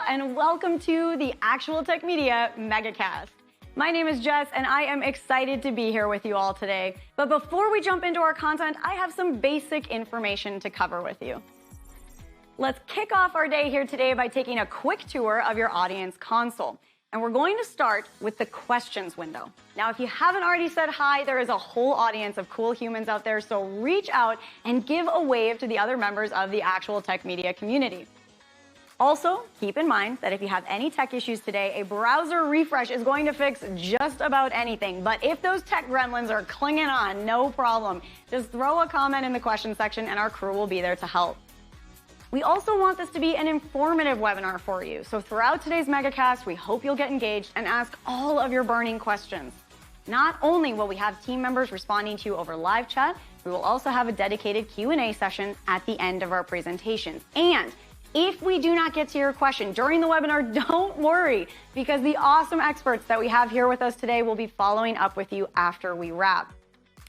and welcome to the Actual Tech Media MegaCast. My name is Jess, and I am excited to be here with you all today. But before we jump into our content, I have some basic information to cover with you. Let's kick off our day here today by taking a quick tour of your audience console. And we're going to start with the questions window. Now, if you haven't already said hi, there is a whole audience of cool humans out there, so reach out and give a wave to the other members of the Actual Tech Media community. Also, keep in mind that if you have any tech issues today, a browser refresh is going to fix just about anything. But if those tech gremlins are clinging on, no problem. Just throw a comment in the question section and our crew will be there to help. We also want this to be an informative webinar for you. So throughout today's MegaCast, we hope you'll get engaged and ask all of your burning questions. Not only will we have team members responding to you over live chat, we will also have a dedicated Q&A session at the end of our presentations. And if we do not get to your question during the webinar, don't worry, because the awesome experts that we have here with us today will be following up with you after we wrap.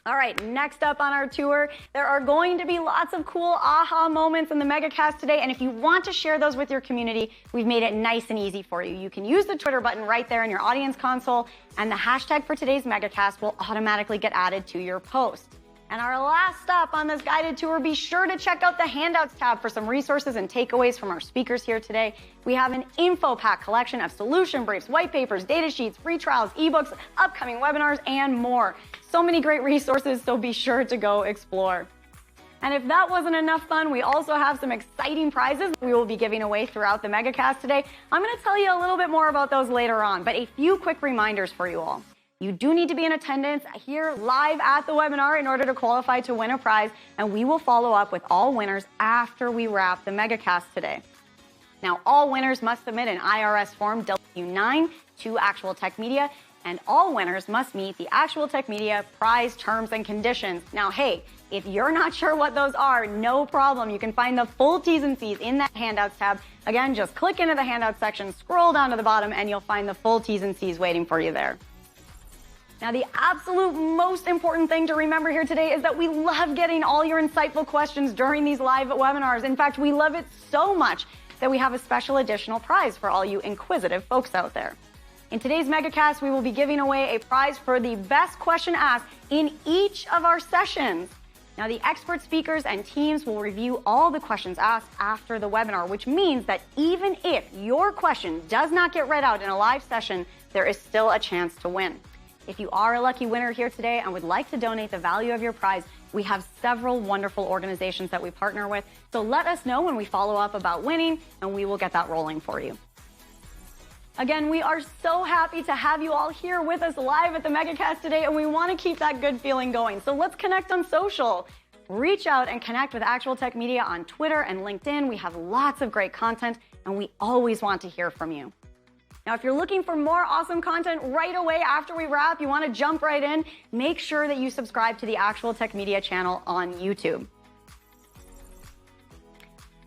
All right, next up on our tour, there are going to be lots of cool aha moments in the MegaCast today, and if you want to share those with your community, we've made it nice and easy for you. You can use the Twitter button right there in your audience console, and the hashtag for today's MegaCast will automatically get added to your post. And our last stop on this guided tour, be sure to check out the Handouts tab for some resources and takeaways from our speakers here today. We have an info pack collection of solution briefs, white papers, data sheets, free trials, ebooks, upcoming webinars, and more. So many great resources, so be sure to go explore. And if that wasn't enough fun, we also have some exciting prizes we will be giving away throughout the MegaCast today. I'm going to tell you a little bit more about those later on, but a few quick reminders for you all. You do need to be in attendance here live at the webinar in order to qualify to win a prize, and we will follow up with all winners after we wrap the MegaCast today. Now, all winners must submit an IRS Form W-9 to Actual Tech Media, and all winners must meet the Actual Tech Media prize terms and conditions. Now, hey, if you're not sure what those are, no problem. You can find the full T's and C's in that Handouts tab. Again, just click into the Handouts section, scroll down to the bottom, and you'll find the full T's and C's waiting for you there. Now, the absolute most important thing to remember here today is that we love getting all your insightful questions during these live webinars. In fact, we love it so much that we have a special additional prize for all you inquisitive folks out there. In today's MegaCast, we will be giving away a prize for the best question asked in each of our sessions. Now, the expert speakers and teams will review all the questions asked after the webinar, which means that even if your question does not get read out in a live session, there is still a chance to win. If you are a lucky winner here today and would like to donate the value of your prize, we have several wonderful organizations that we partner with. So let us know when we follow up about winning, and we will get that rolling for you. Again, we are so happy to have you all here with us live at the MegaCast today, and we want to keep that good feeling going. So let's connect on social. Reach out and connect with Actual Tech Media on Twitter and LinkedIn. We have lots of great content, and we always want to hear from you. Now, if you're looking for more awesome content right away after we wrap, you want to jump right in, make sure that you subscribe to the Actual Tech Media channel on YouTube.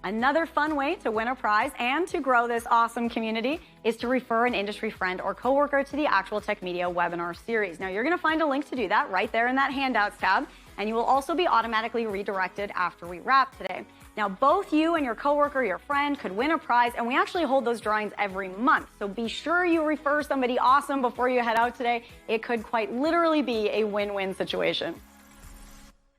Another fun way to win a prize and to grow this awesome community is to refer an industry friend or coworker to the Actual Tech Media webinar series. Now, you're going to find a link to do that right there in that Handouts tab, and you will also be automatically redirected after we wrap today. Now, both you and your coworker, your friend, could win a prize, and we actually hold those drawings every month. So be sure you refer somebody awesome before you head out today. It could quite literally be a win-win situation.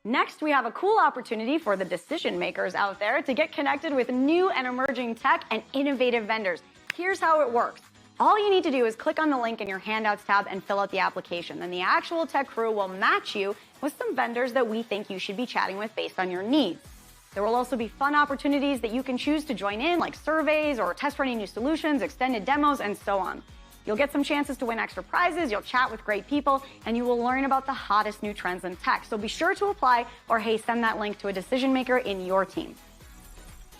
Next, we have a cool opportunity for the decision makers out there to get connected with new and emerging tech and innovative vendors. Here's how it works. All you need to do is click on the link in your Handouts tab and fill out the application. Then the Actual Tech crew will match you with some vendors that we think you should be chatting with based on your needs. There will also be fun opportunities that you can choose to join in, like surveys or test running new solutions, extended demos, and so on. You'll get some chances to win extra prizes, you'll chat with great people, and you will learn about the hottest new trends in tech. So be sure to apply, or hey, send that link to a decision maker in your team.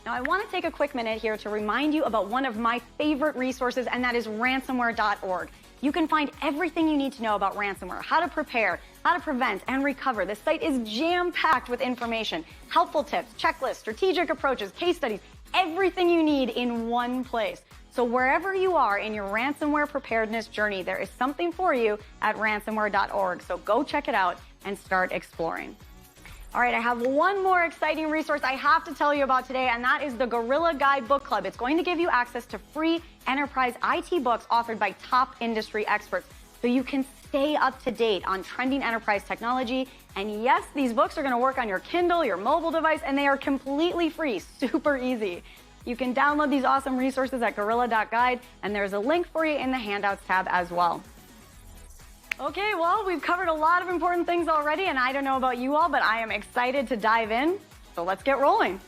Now, I want to take a quick minute here to remind you about one of my favorite resources, and that is ransomware.org. You can find everything you need to know about ransomware, how to prepare, how to prevent and recover. The site is jam-packed with information, helpful tips, checklists, strategic approaches, case studies, everything you need in one place. So wherever you are in your ransomware preparedness journey, there is something for you at ransomware.org. So go check it out and start exploring. All right, I have one more exciting resource I have to tell you about today, and that is the Gorilla Guide Book Club. It's going to give you access to free enterprise IT books authored by top industry experts, so you can stay up to date on trending enterprise technology. And yes, these books are going to work on your Kindle, your mobile device, and they are completely free, super easy. You can download these awesome resources at gorilla.guide, and there's a link for you in the handouts tab as well. Okay, well, we've covered a lot of important things already, and I don't know about you all, but I am excited to dive in. So let's get rolling.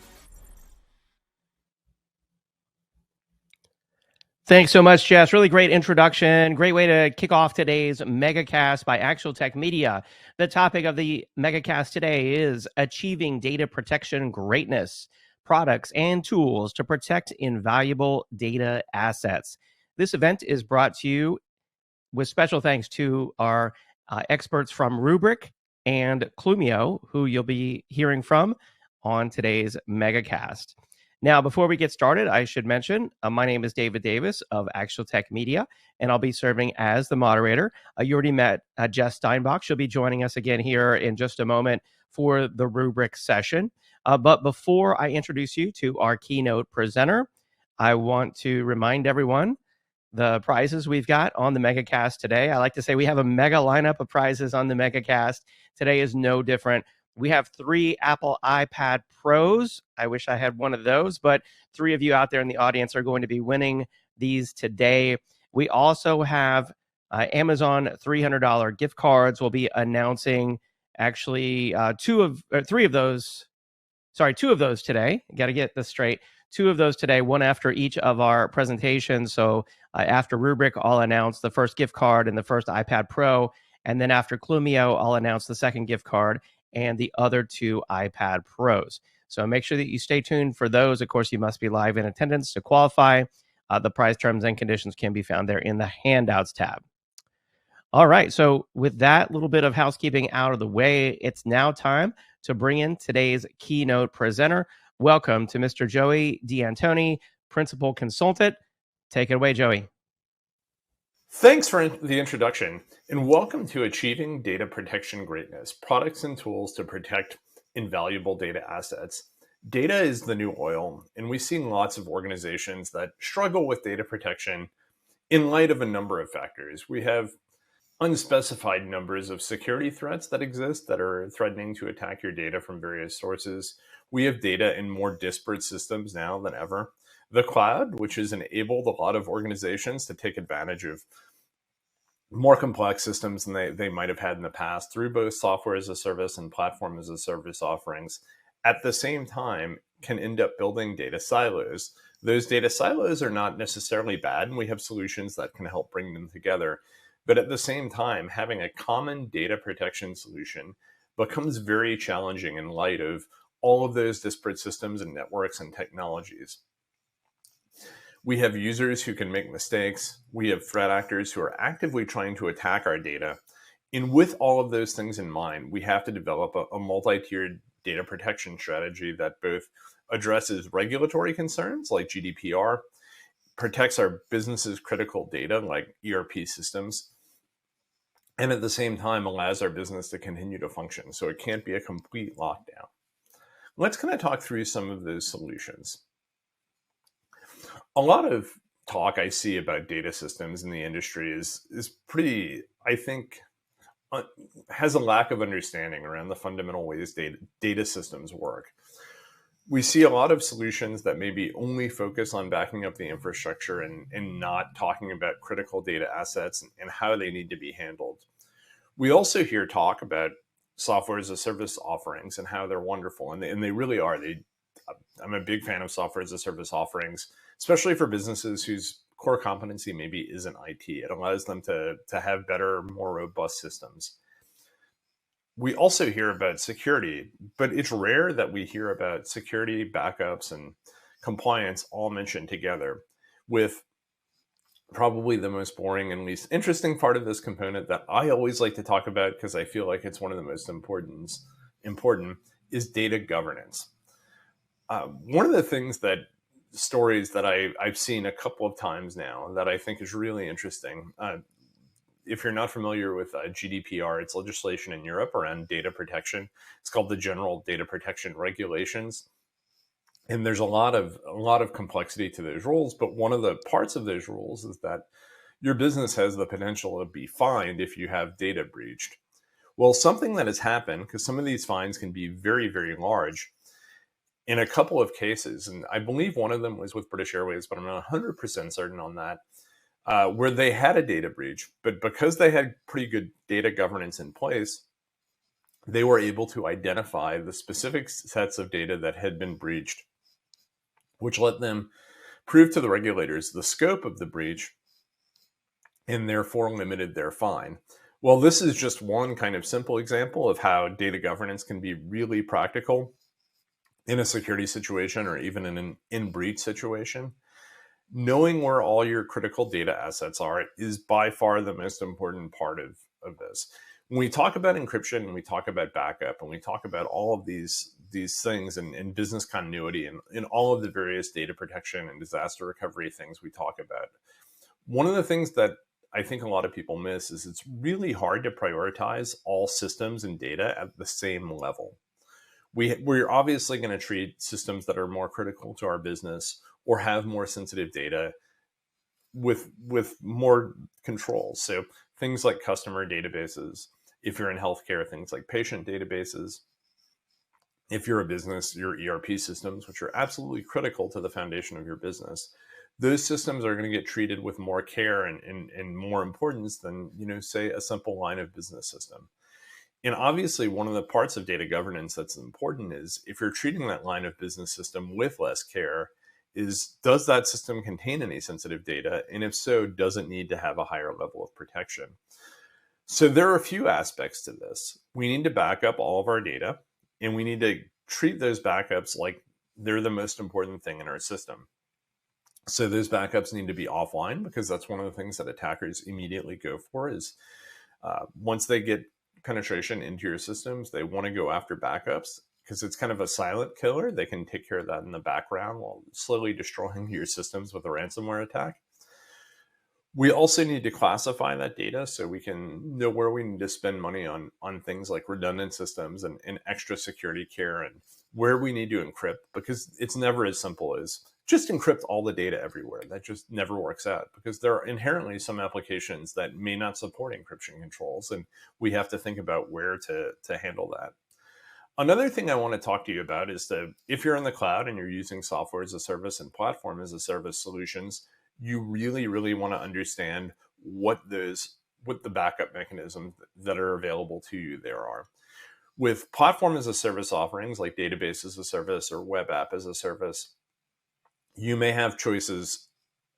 Thanks so much, Jess. Really great introduction. Great way to kick off today's MegaCast by Actual Tech Media. The topic of the MegaCast today is achieving data protection greatness, products and tools to protect invaluable data assets. This event is brought to you with special thanks to our experts from Rubrik and Clumio, who you'll be hearing from on today's MegaCast. Now, before we get started, I should mention my name is David Davis of Actual Tech Media, and I'll be serving as the moderator. You already met Jess Steinbach. She'll be joining us again here in just a moment for the Rubrik session. But before I introduce you to our keynote presenter, I want to remind everyone the prizes we've got on the MegaCast today. I like to say we have a mega lineup of prizes on the MegaCast. Today is no different. We have 3 Apple iPad Pros. I wish I had one of those, but 3 of you out there in the audience are going to be winning these today. We also have Amazon $300 gift cards. We'll be announcing actually 2 of those today. Got to get this straight. 2 of those today, one after each of our presentations. So after Rubrik, I'll announce the first gift card and the first iPad Pro. And then after Clumio, I'll announce the second gift card and the other 2 iPad Pros. So make sure that you stay tuned for those. Of course, you must be live in attendance to qualify. The prize terms and conditions can be found there in the handouts tab. All right, so with that little bit of housekeeping out of the way, it's now time to bring in today's keynote presenter. Welcome to Mr. Joey D'Antoni, Principal Consultant. Take it away, Joey. Thanks for the introduction, and welcome to Achieving Data Protection Greatness, products and tools to protect invaluable data assets. Data is the new oil, and we've seen lots of organizations that struggle with data protection in light of a number of factors. We have unspecified numbers of security threats that exist that are threatening to attack your data from various sources. We have data in more disparate systems now than ever. The cloud, which has enabled a lot of organizations to take advantage of more complex systems than they might have had in the past through both software as a service and platform as a service offerings, at the same time can end up building data silos. Those data silos are not necessarily bad, and we have solutions that can help bring them together. But at the same time, having a common data protection solution becomes very challenging in light of all of those disparate systems and networks and technologies. We have users who can make mistakes. We have threat actors who are actively trying to attack our data. And with all of those things in mind, we have to develop a multi-tiered data protection strategy that both addresses regulatory concerns like GDPR, protects our business's critical data like ERP systems, and at the same time allows our business to continue to function. So it can't be a complete lockdown. Let's kind of talk through some of those solutions. A lot of talk I see about data systems in the industry is pretty, I think, has a lack of understanding around the fundamental ways data systems work. We see a lot of solutions that maybe only focus on backing up the infrastructure and not talking about critical data assets and how they need to be handled. We also hear talk about software as a service offerings and how they're wonderful, and they really are. I'm a big fan of software as a service offerings, especially for businesses whose core competency maybe isn't IT. It allows them to have better, more robust systems. We also hear about security, but it's rare that we hear about security, backups, and compliance all mentioned together, with probably the most boring and least interesting part of this component that I always like to talk about because I feel like it's one of the most important is data governance. One of the stories that I've seen a couple of times now that I think is really interesting if you're not familiar with GDPR, it's legislation in Europe around data protection. It's called the General Data Protection Regulations. And there's a lot of complexity to those rules, but one of the parts of those rules is that your business has the potential to be fined if you have data breached. Well, something that has happened, because some of these fines can be very, very large, in a couple of cases, and I believe one of them was with British Airways, but I'm not 100% certain on that, where they had a data breach, but because they had pretty good data governance in place, they were able to identify the specific sets of data that had been breached, which let them prove to the regulators the scope of the breach and therefore limited their fine. Well, this is just one kind of simple example of how data governance can be really practical in a security situation or even in an in-breach situation. Knowing where all your critical data assets are is by far the most important part of this. When we talk about encryption and we talk about backup and we talk about all of these things and business continuity and in all of the various data protection and disaster recovery things we talk about, one of the things that I think a lot of people miss is it's really hard to prioritize all systems and data at the same level. We're obviously going to treat systems that are more critical to our business or have more sensitive data with more controls. So things like customer databases, if you're in healthcare, things like patient databases. If you're a business, your ERP systems, which are absolutely critical to the foundation of your business, those systems are going to get treated with more care and more importance than, say, a simple line of business system. And obviously, one of the parts of data governance that's important is if you're treating that line of business system with less care, does that system contain any sensitive data? And if so, does it need to have a higher level of protection? So there are a few aspects to this. We need to back up all of our data, and we need to treat those backups like they're the most important thing in our system. So those backups need to be offline, because that's one of the things that attackers immediately go for is once they get penetration into your systems, they want to go after backups because it's kind of a silent killer. They can take care of that in the background while slowly destroying your systems with a ransomware attack. We also need to classify that data so we can know where we need to spend money on things like redundant systems and extra security care, and where we need to encrypt, because it's never as simple as just encrypt all the data everywhere. That just never works out, because there are inherently some applications that may not support encryption controls, and we have to think about where to handle that. Another thing I want to talk to you about is that if you're in the cloud and you're using software as a service and platform as a service solutions, you really, really want to understand what the backup mechanisms that are available to you there are. With platform as a service offerings like database as a service or web app as a service, you may have choices,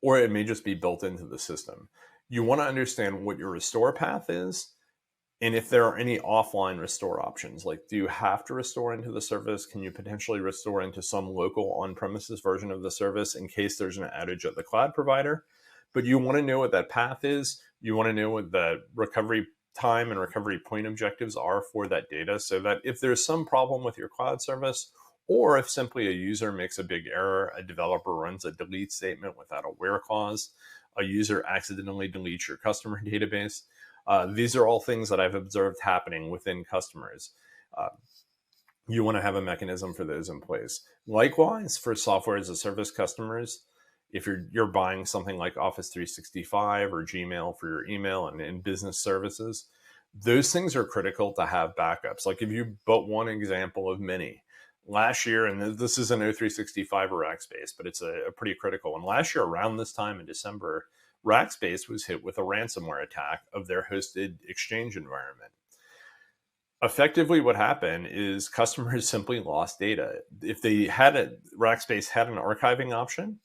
or it may just be built into the system. You want to understand what your restore path is, and if there are any offline restore options. Like, do you have to restore into the service? Can you potentially restore into some local on-premises version of the service in case there's an outage at the cloud provider? But you want to know what that path is. You want to know what the recovery time and recovery point objectives are for that data, so that if there's some problem with your cloud service, or if simply a user makes a big error, a developer runs a delete statement without a where clause, a user accidentally deletes your customer database. These are all things that I've observed happening within customers. You want to have a mechanism for those in place. Likewise, for software as a service customers, if you're buying something like Office 365 or Gmail for your email and business services, those things are critical to have backups. Like, if you but one example of many, last year, and this is an O365 or Rackspace, but it's a pretty critical one. Last year, around this time in December, Rackspace was hit with a ransomware attack of their hosted Exchange environment. Effectively, what happened is customers simply lost data. If they had Rackspace had an archiving option,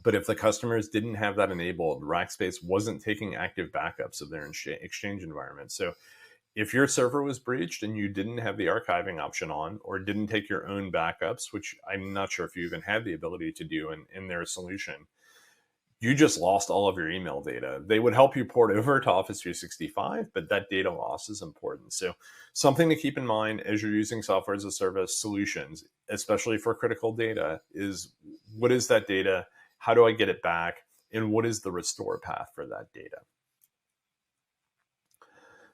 but if the customers didn't have that enabled, Rackspace wasn't taking active backups of their Exchange environment. So if your server was breached and you didn't have the archiving option on, or didn't take your own backups, which I'm not sure if you even had the ability to do in their solution, you just lost all of your email data. They would help you port over to Office 365, but that data loss is important. So something to keep in mind as you're using software as a service solutions, especially for critical data, is what is that data? How do I get it back? And what is the restore path for that data?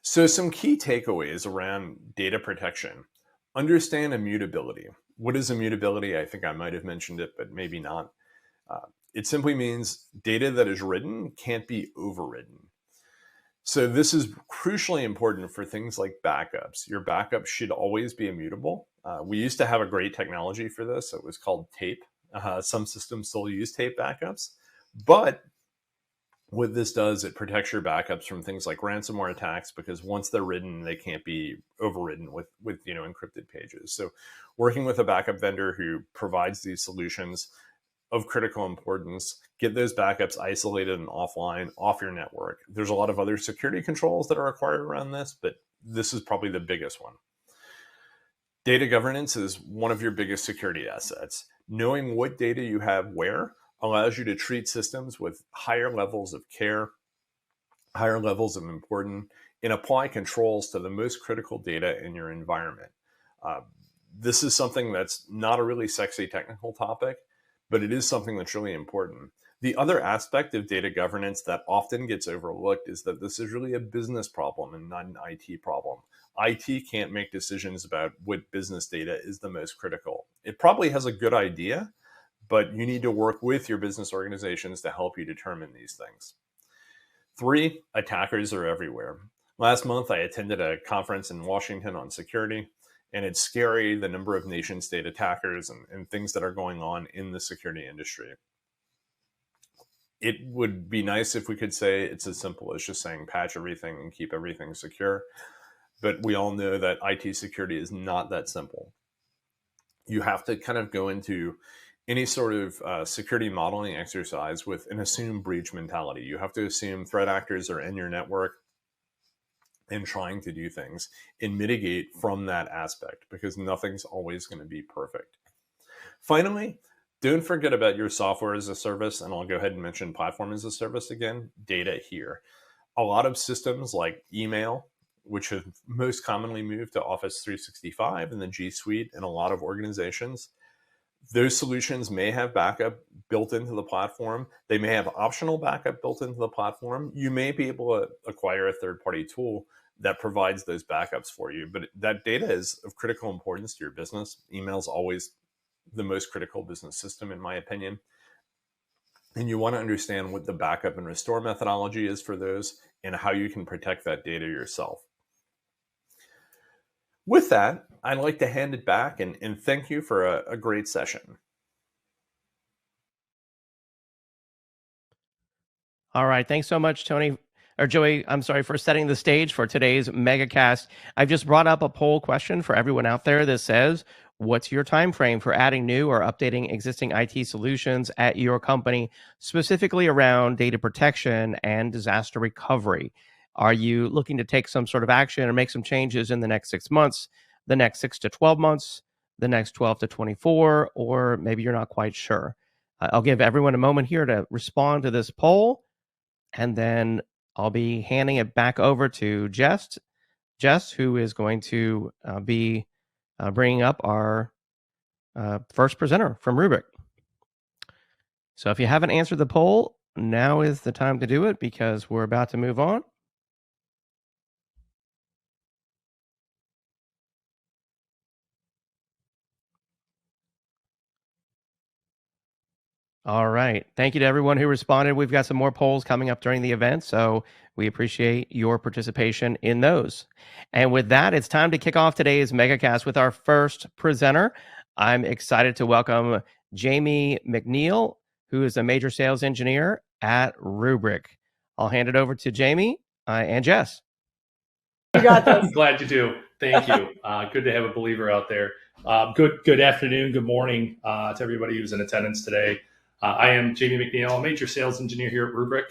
So some key takeaways around data protection. Understand immutability. What is immutability? I think I might have mentioned it, but maybe not. It simply means data that is written can't be overridden. So this is crucially important for things like backups. Your backup should always be immutable. We used to have a great technology for this. It was called tape. Some systems still use tape backups, but what this does, it protects your backups from things like ransomware attacks, because once they're written, they can't be overridden with encrypted pages. So working with a backup vendor who provides these solutions of critical importance, get those backups isolated and offline, off your network. There's a lot of other security controls that are required around this, but this is probably the biggest one. Data governance is one of your biggest security assets. Knowing what data you have where allows you to treat systems with higher levels of care, higher levels of importance, and apply controls to the most critical data in your environment. This is something that's not a really sexy technical topic, but it is something that's really important. The other aspect of data governance that often gets overlooked is that this is really a business problem and not an IT problem. IT can't make decisions about what business data is the most critical. It probably has a good idea, but you need to work with your business organizations to help you determine these things. 3, attackers are everywhere. Last month, I attended a conference in Washington on security, and it's scary the number of nation state attackers and things that are going on in the security industry. It would be nice if we could say it's as simple as just saying patch everything and keep everything secure. But we all know that IT security is not that simple. You have to kind of go into any sort of security modeling exercise with an assume breach mentality. You have to assume threat actors are in your network and trying to do things and mitigate from that aspect, because nothing's always going to be perfect. Finally, don't forget about your software as a service, and I'll go ahead and mention platform as a service again, data here. A lot of systems like email, which have most commonly moved to Office 365 and the G Suite in a lot of organizations, those solutions may have backup built into the platform. They may have optional backup built into the platform. You may be able to acquire a third-party tool that provides those backups for you, but that data is of critical importance to your business. Email is always the most critical business system, in my opinion. And you want to understand what the backup and restore methodology is for those and how you can protect that data yourself. With that, I'd like to hand it back and thank you for a great session. All right. Thanks so much, Tony, or Joey. I'm sorry, for setting the stage for today's MegaCast. I've just brought up a poll question for everyone out there that says, what's your time frame for adding new or updating existing IT solutions at your company, specifically around data protection and disaster recovery? Are you looking to take some sort of action or make some changes in the next 6 months, the next 6 to 12 months, the next 12 to 24, or maybe you're not quite sure? I'll give everyone a moment here to respond to this poll, and then I'll be handing it back over to Jess, who is going to be bringing up our first presenter from Rubrik. So if you haven't answered the poll, now is the time to do it, because we're about to move on. All right. Thank you to everyone who responded. We've got some more polls coming up during the event, so we appreciate your participation in those. And with that, it's time to kick off today's MegaCast with our first presenter. I'm excited to welcome Jamie McNeil, who is a major sales engineer at Rubrik. I'll hand it over to Jamie and Jess. You got this. Glad you do. Thank you. Good to have a believer out there. Good afternoon, good morning to everybody who's in attendance today. I am Jamie McNeil, a major sales engineer here at Rubrik.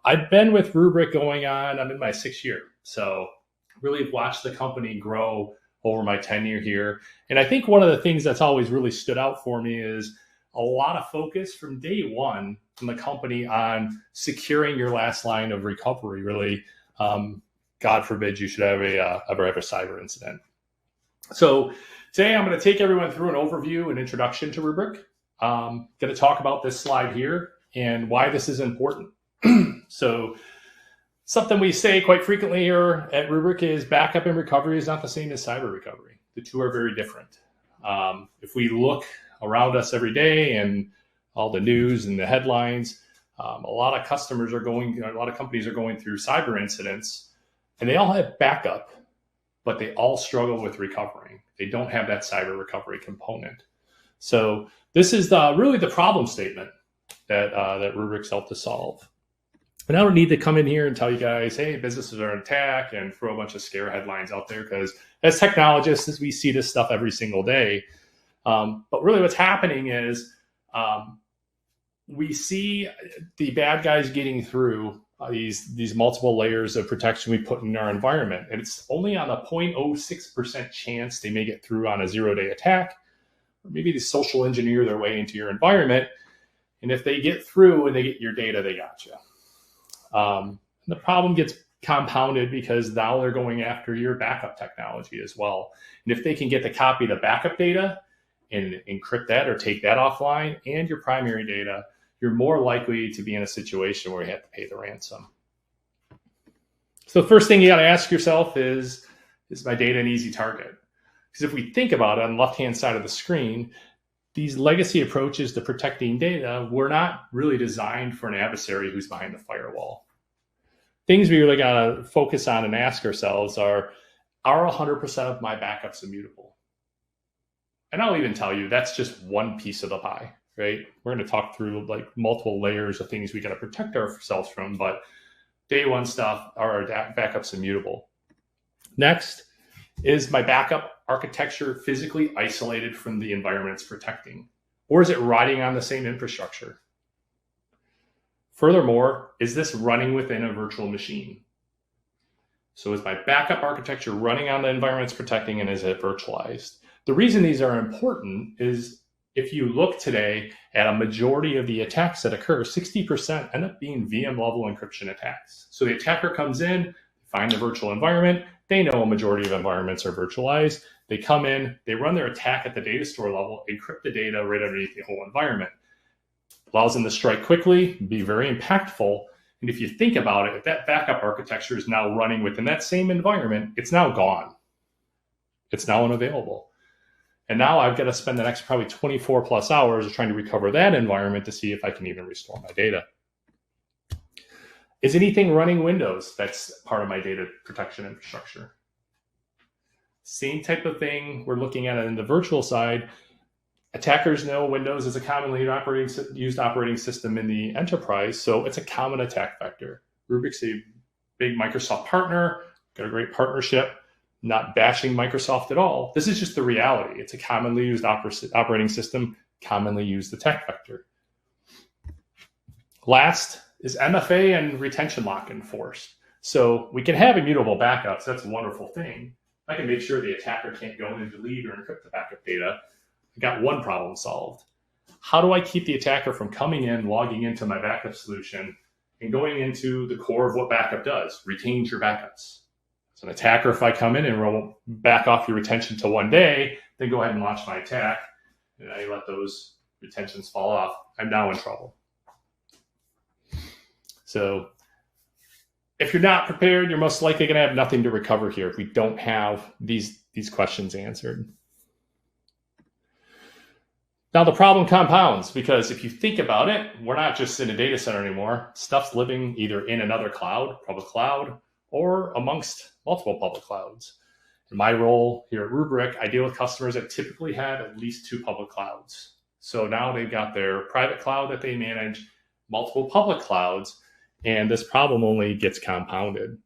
I've been with Rubrik I'm in my 6th year. So really have watched the company grow over my tenure here. And I think one of the things that's always really stood out for me is a lot of focus from day one from the company on securing your last line of recovery, really. God forbid you should ever have a cyber incident. So today I'm going to take everyone through an overview and introduction to Rubrik. Going to talk about this slide here and why this is important. So Something we say quite frequently here at Rubrik is backup and recovery is not the same as cyber recovery. The two are very different. If we look around us every day and all the news and the headlines, a lot of companies are going through cyber incidents, and they all have backup, but they all struggle with recovering. They don't have that cyber recovery component. So this is really the problem statement that Rubrik's helped to solve. And I don't need to come in here and tell you guys, hey, businesses are under attack and throw a bunch of scare headlines out there, because as technologists, we see this stuff every single day. But really what's happening is we see the bad guys getting through these multiple layers of protection we put in our environment. And it's only on a 0.06% chance they may get through on a 0-day attack, or maybe they social engineer their way into your environment. And if they get through and they get your data, they got you. The problem gets compounded because now they're going after your backup technology as well. And if they can get the copy of the backup data and encrypt that or take that offline and your primary data, you're more likely to be in a situation where you have to pay the ransom. So the first thing you got to ask yourself is my data an easy target? Because if we think about it on the left-hand side of the screen, these legacy approaches to protecting data were not really designed for an adversary who's behind the firewall. Things we really got to focus on and ask ourselves are 100% of my backups immutable? And I'll even tell you, that's just one piece of the pie, right? We're going to talk through like multiple layers of things we got to protect ourselves from, but day one stuff, are our backups immutable? Next, is my backup architecture physically isolated from the environment it's protecting? Or is it riding on the same infrastructure? Furthermore, is this running within a virtual machine? So is my backup architecture running on the environment it's protecting, and is it virtualized? The reason these are important is if you look today at a majority of the attacks that occur, 60% end up being VM level encryption attacks. So the attacker comes in, find the virtual environment. They know a majority of environments are virtualized. They come in, they run their attack at the data store level, encrypt the data right underneath the whole environment. Allows them to strike quickly, be very impactful. And if you think about it, if that backup architecture is now running within that same environment, it's now gone. It's now unavailable. And now I've got to spend the next probably 24 plus hours trying to recover that environment to see if I can even restore my data. Is anything running Windows that's part of my data protection infrastructure? Same type of thing we're looking at it in the virtual side. Attackers know Windows is a commonly used operating system in the enterprise, so it's a common attack vector. Rubrik's a big Microsoft partner, got a great partnership, not bashing Microsoft at all. This is just the reality. It's a commonly used operating system, commonly used attack vector. Last is MFA and retention lock enforced. So we can have immutable backups. That's a wonderful thing. I can make sure the attacker can't go in and delete or encrypt the backup data. I got one problem solved. How do I keep the attacker from coming in, logging into my backup solution, and going into the core of what backup does? Retains your backups. So an attacker, if I come in and roll back off your retention to 1 day, then go ahead and launch my attack, and I let those retentions fall off, I'm now in trouble. So if you're not prepared, you're most likely going to have nothing to recover here if we don't have these questions answered. Now the problem compounds, because if you think about it, we're not just in a data center anymore. Stuff's living either in another cloud, public cloud, or amongst multiple public clouds. In my role here at Rubrik, I deal with customers that typically have at least 2 public clouds. So now they've got their private cloud that they manage, multiple public clouds, and this problem only gets compounded.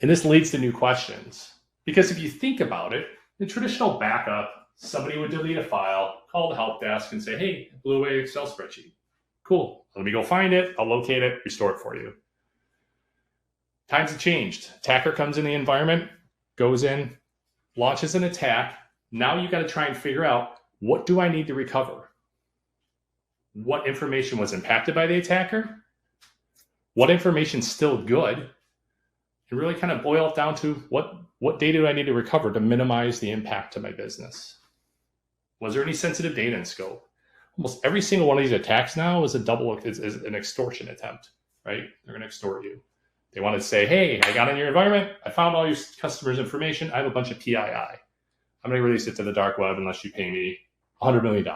And this leads to new questions. Because if you think about it, the traditional backup, somebody would delete a file, call the help desk and say, hey, I blew away an Excel spreadsheet. Cool, let me go find it, I'll locate it, restore it for you. Times have changed. Attacker comes in the environment, goes in, launches an attack. Now you've got to try and figure out, what do I need to recover? What information was impacted by the attacker? What information is still good? And really kind of boil it down to what data do I need to recover to minimize the impact to my business? Was there any sensitive data in scope? Almost every single one of these attacks now is an extortion attempt. right? They're going to extort you. They want to say, hey, I got in your environment. I found all your customers' information. I have a bunch of PII. I'm going to release it to the dark web unless you pay me $100 million.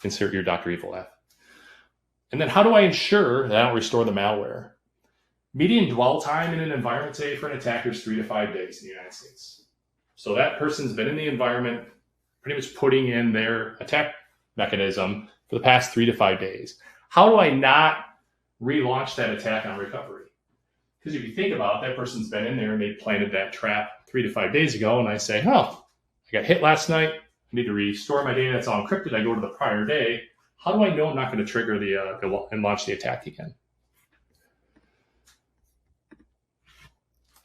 Insert your Dr. Evil laugh. And then how do I ensure that I don't restore the malware? Median dwell time in an environment today for an attacker is 3 to 5 days in the United States. So that person's been in the environment pretty much putting in their attack mechanism for the past 3 to 5 days. How do I not relaunch that attack on recovery? Because if you think about it, that person's been in there and they planted that trap 3 to 5 days ago, and I say, oh, I got hit last night. I need to restore my data. It's all encrypted. I go to the prior day. How do I know I'm not going to trigger and launch the attack again?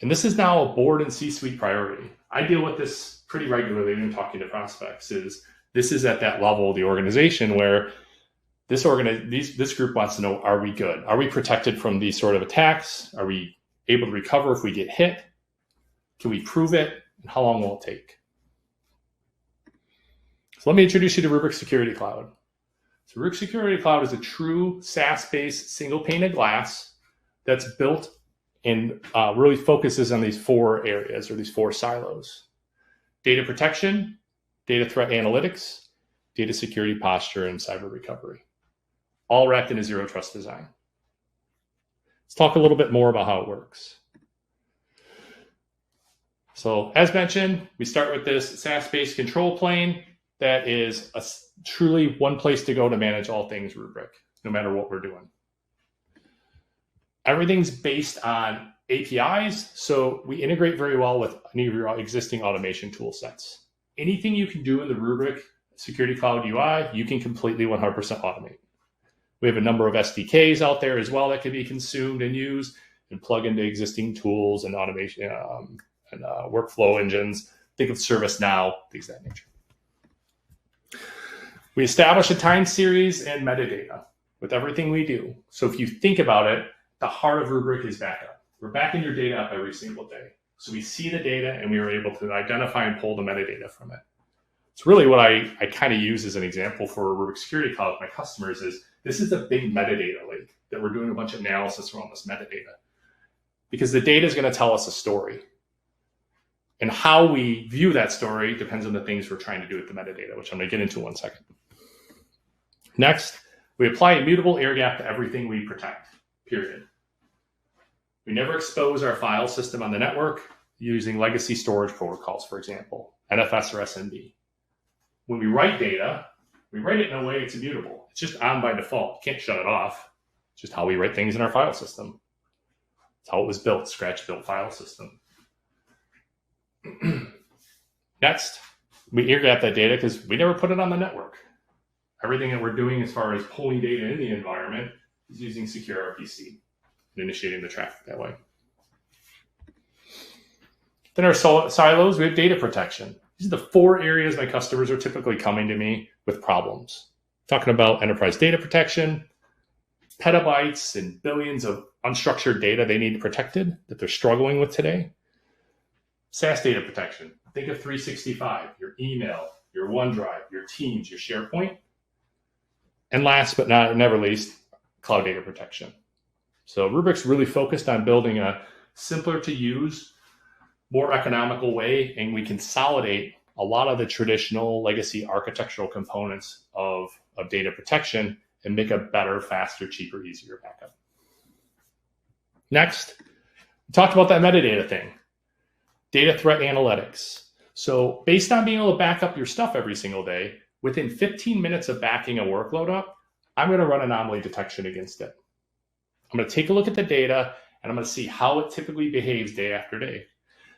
And this is now a board and C-suite priority. I deal with this pretty regularly when talking to prospects. This is at that level of the organization where this group wants to know, are we good? Are we protected from these sort of attacks? Are we able to recover if we get hit? Can we prove it? And how long will it take? So let me introduce you to Rubrik Security Cloud. So Rubrik Security Cloud is a true SaaS-based single pane of glass that's built and really focuses on these 4 areas or these 4 silos: data protection, data threat analytics, data security posture, and cyber recovery, all wrapped in a zero trust design. Let's talk a little bit more about how it works. So as mentioned, we start with this SaaS-based control plane that is truly one place to go to manage all things Rubrik, no matter what we're doing. Everything's based on APIs, so we integrate very well with any of your existing automation tool sets. Anything you can do in the Rubrik Security Cloud UI, you can completely 100% automate. We have a number of SDKs out there as well that can be consumed and used and plug into existing tools and automation and workflow engines. Think of ServiceNow, things of that nature. We establish a time series and metadata with everything we do. So if you think about it, the heart of Rubrik is backup. We're backing your data up every single day. So we see the data and we are able to identify and pull the metadata from it. It's really what I kind of use as an example for Rubrik Security Cloud with my customers is this is a big metadata lake that we're doing a bunch of analysis around this metadata. Because the data is going to tell us a story. And how we view that story depends on the things we're trying to do with the metadata, which I'm going to get into in 1 second. Next, we apply immutable air gap to everything we protect, period. We never expose our file system on the network using legacy storage protocols, for example, NFS or SMB. When we write data, we write it in a way it's immutable. It's just on by default. You can't shut it off. It's just how we write things in our file system. It's how it was built, scratch-built file system. Next, we air gap that data because we never put it on the network. Everything that we're doing as far as pulling data in the environment is using secure RPC and initiating the traffic that way. Then our silos, we have data protection. These are the 4 areas my customers are typically coming to me with problems. Talking about enterprise data protection, petabytes and billions of unstructured data they need protected that they're struggling with today. SaaS data protection. Think of 365, your email, your OneDrive, your Teams, your SharePoint. And last but never least, cloud data protection. So Rubrik's really focused on building a simpler to use, more economical way, and we consolidate a lot of the traditional legacy architectural components of data protection and make a better, faster, cheaper, easier backup. Next, we talked about that metadata thing, data threat analytics. So based on being able to back up your stuff every single day, within 15 minutes of backing a workload up, I'm going to run anomaly detection against it. I'm going to take a look at the data and I'm going to see how it typically behaves day after day.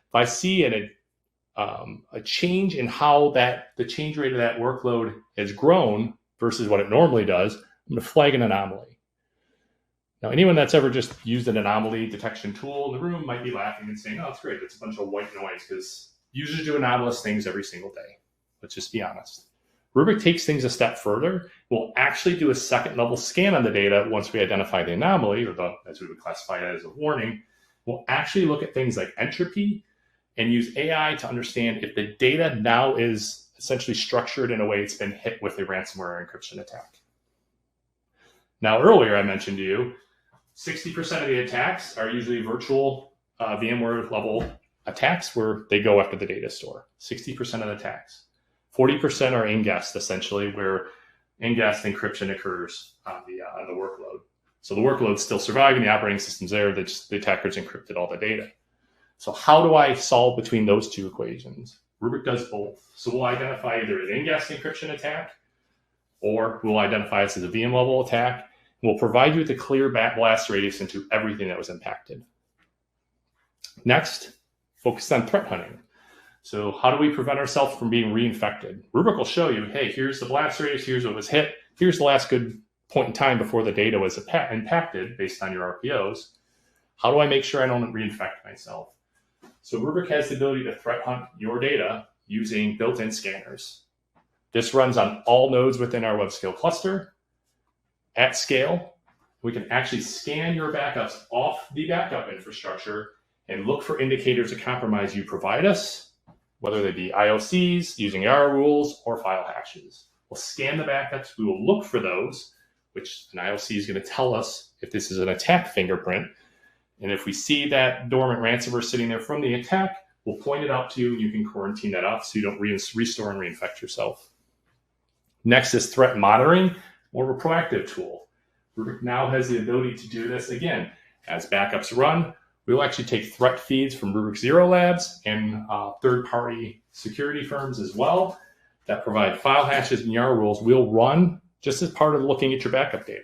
If I see a change in how the change rate of that workload has grown versus what it normally does, I'm going to flag an anomaly. Now, anyone that's ever just used an anomaly detection tool in the room might be laughing and saying, oh, it's great. It's a bunch of white noise because users do anomalous things every single day. Let's just be honest. Rubrik takes things a step further. We'll actually do a second level scan on the data once we identify the anomaly, or as we would classify it as a warning. We'll actually look at things like entropy and use AI to understand if the data now is essentially structured in a way it's been hit with a ransomware or encryption attack. Now, earlier I mentioned to you, 60% of the attacks are usually virtual VMware level attacks where they go after the data store. 60% of the attacks. 40% are in-guest, essentially, where in-guest encryption occurs on the workload. So the workload's still surviving, the operating system's there, the attacker's encrypted all the data. So how do I solve between those two equations? Rubrik does both. So we'll identify either an in-guest encryption attack, or we'll identify this as a VM level attack. And we'll provide you with a clear blast radius into everything that was impacted. Next, focus on threat hunting. So how do we prevent ourselves from being reinfected? Rubrik will show you, hey, here's the blast radius, here's what was hit, here's the last good point in time before the data was impacted based on your RPOs. How do I make sure I don't reinfect myself? So Rubrik has the ability to threat hunt your data using built-in scanners. This runs on all nodes within our web-scale cluster at scale. We can actually scan your backups off the backup infrastructure and look for indicators of compromise you provide us, whether they be IOCs, using ARA rules, or file hashes. We'll scan the backups. We will look for those, which an IOC is going to tell us if this is an attack fingerprint. And if we see that dormant ransomware sitting there from the attack, we'll point it out to you and you can quarantine that off so you don't restore and reinfect yourself. Next is threat monitoring, more of a proactive tool. Rubrik now has the ability to do this again. As backups run, we'll actually take threat feeds from Rubrik Zero Labs and third-party security firms as well that provide file hashes and YARA rules. We'll run just as part of looking at your backup data.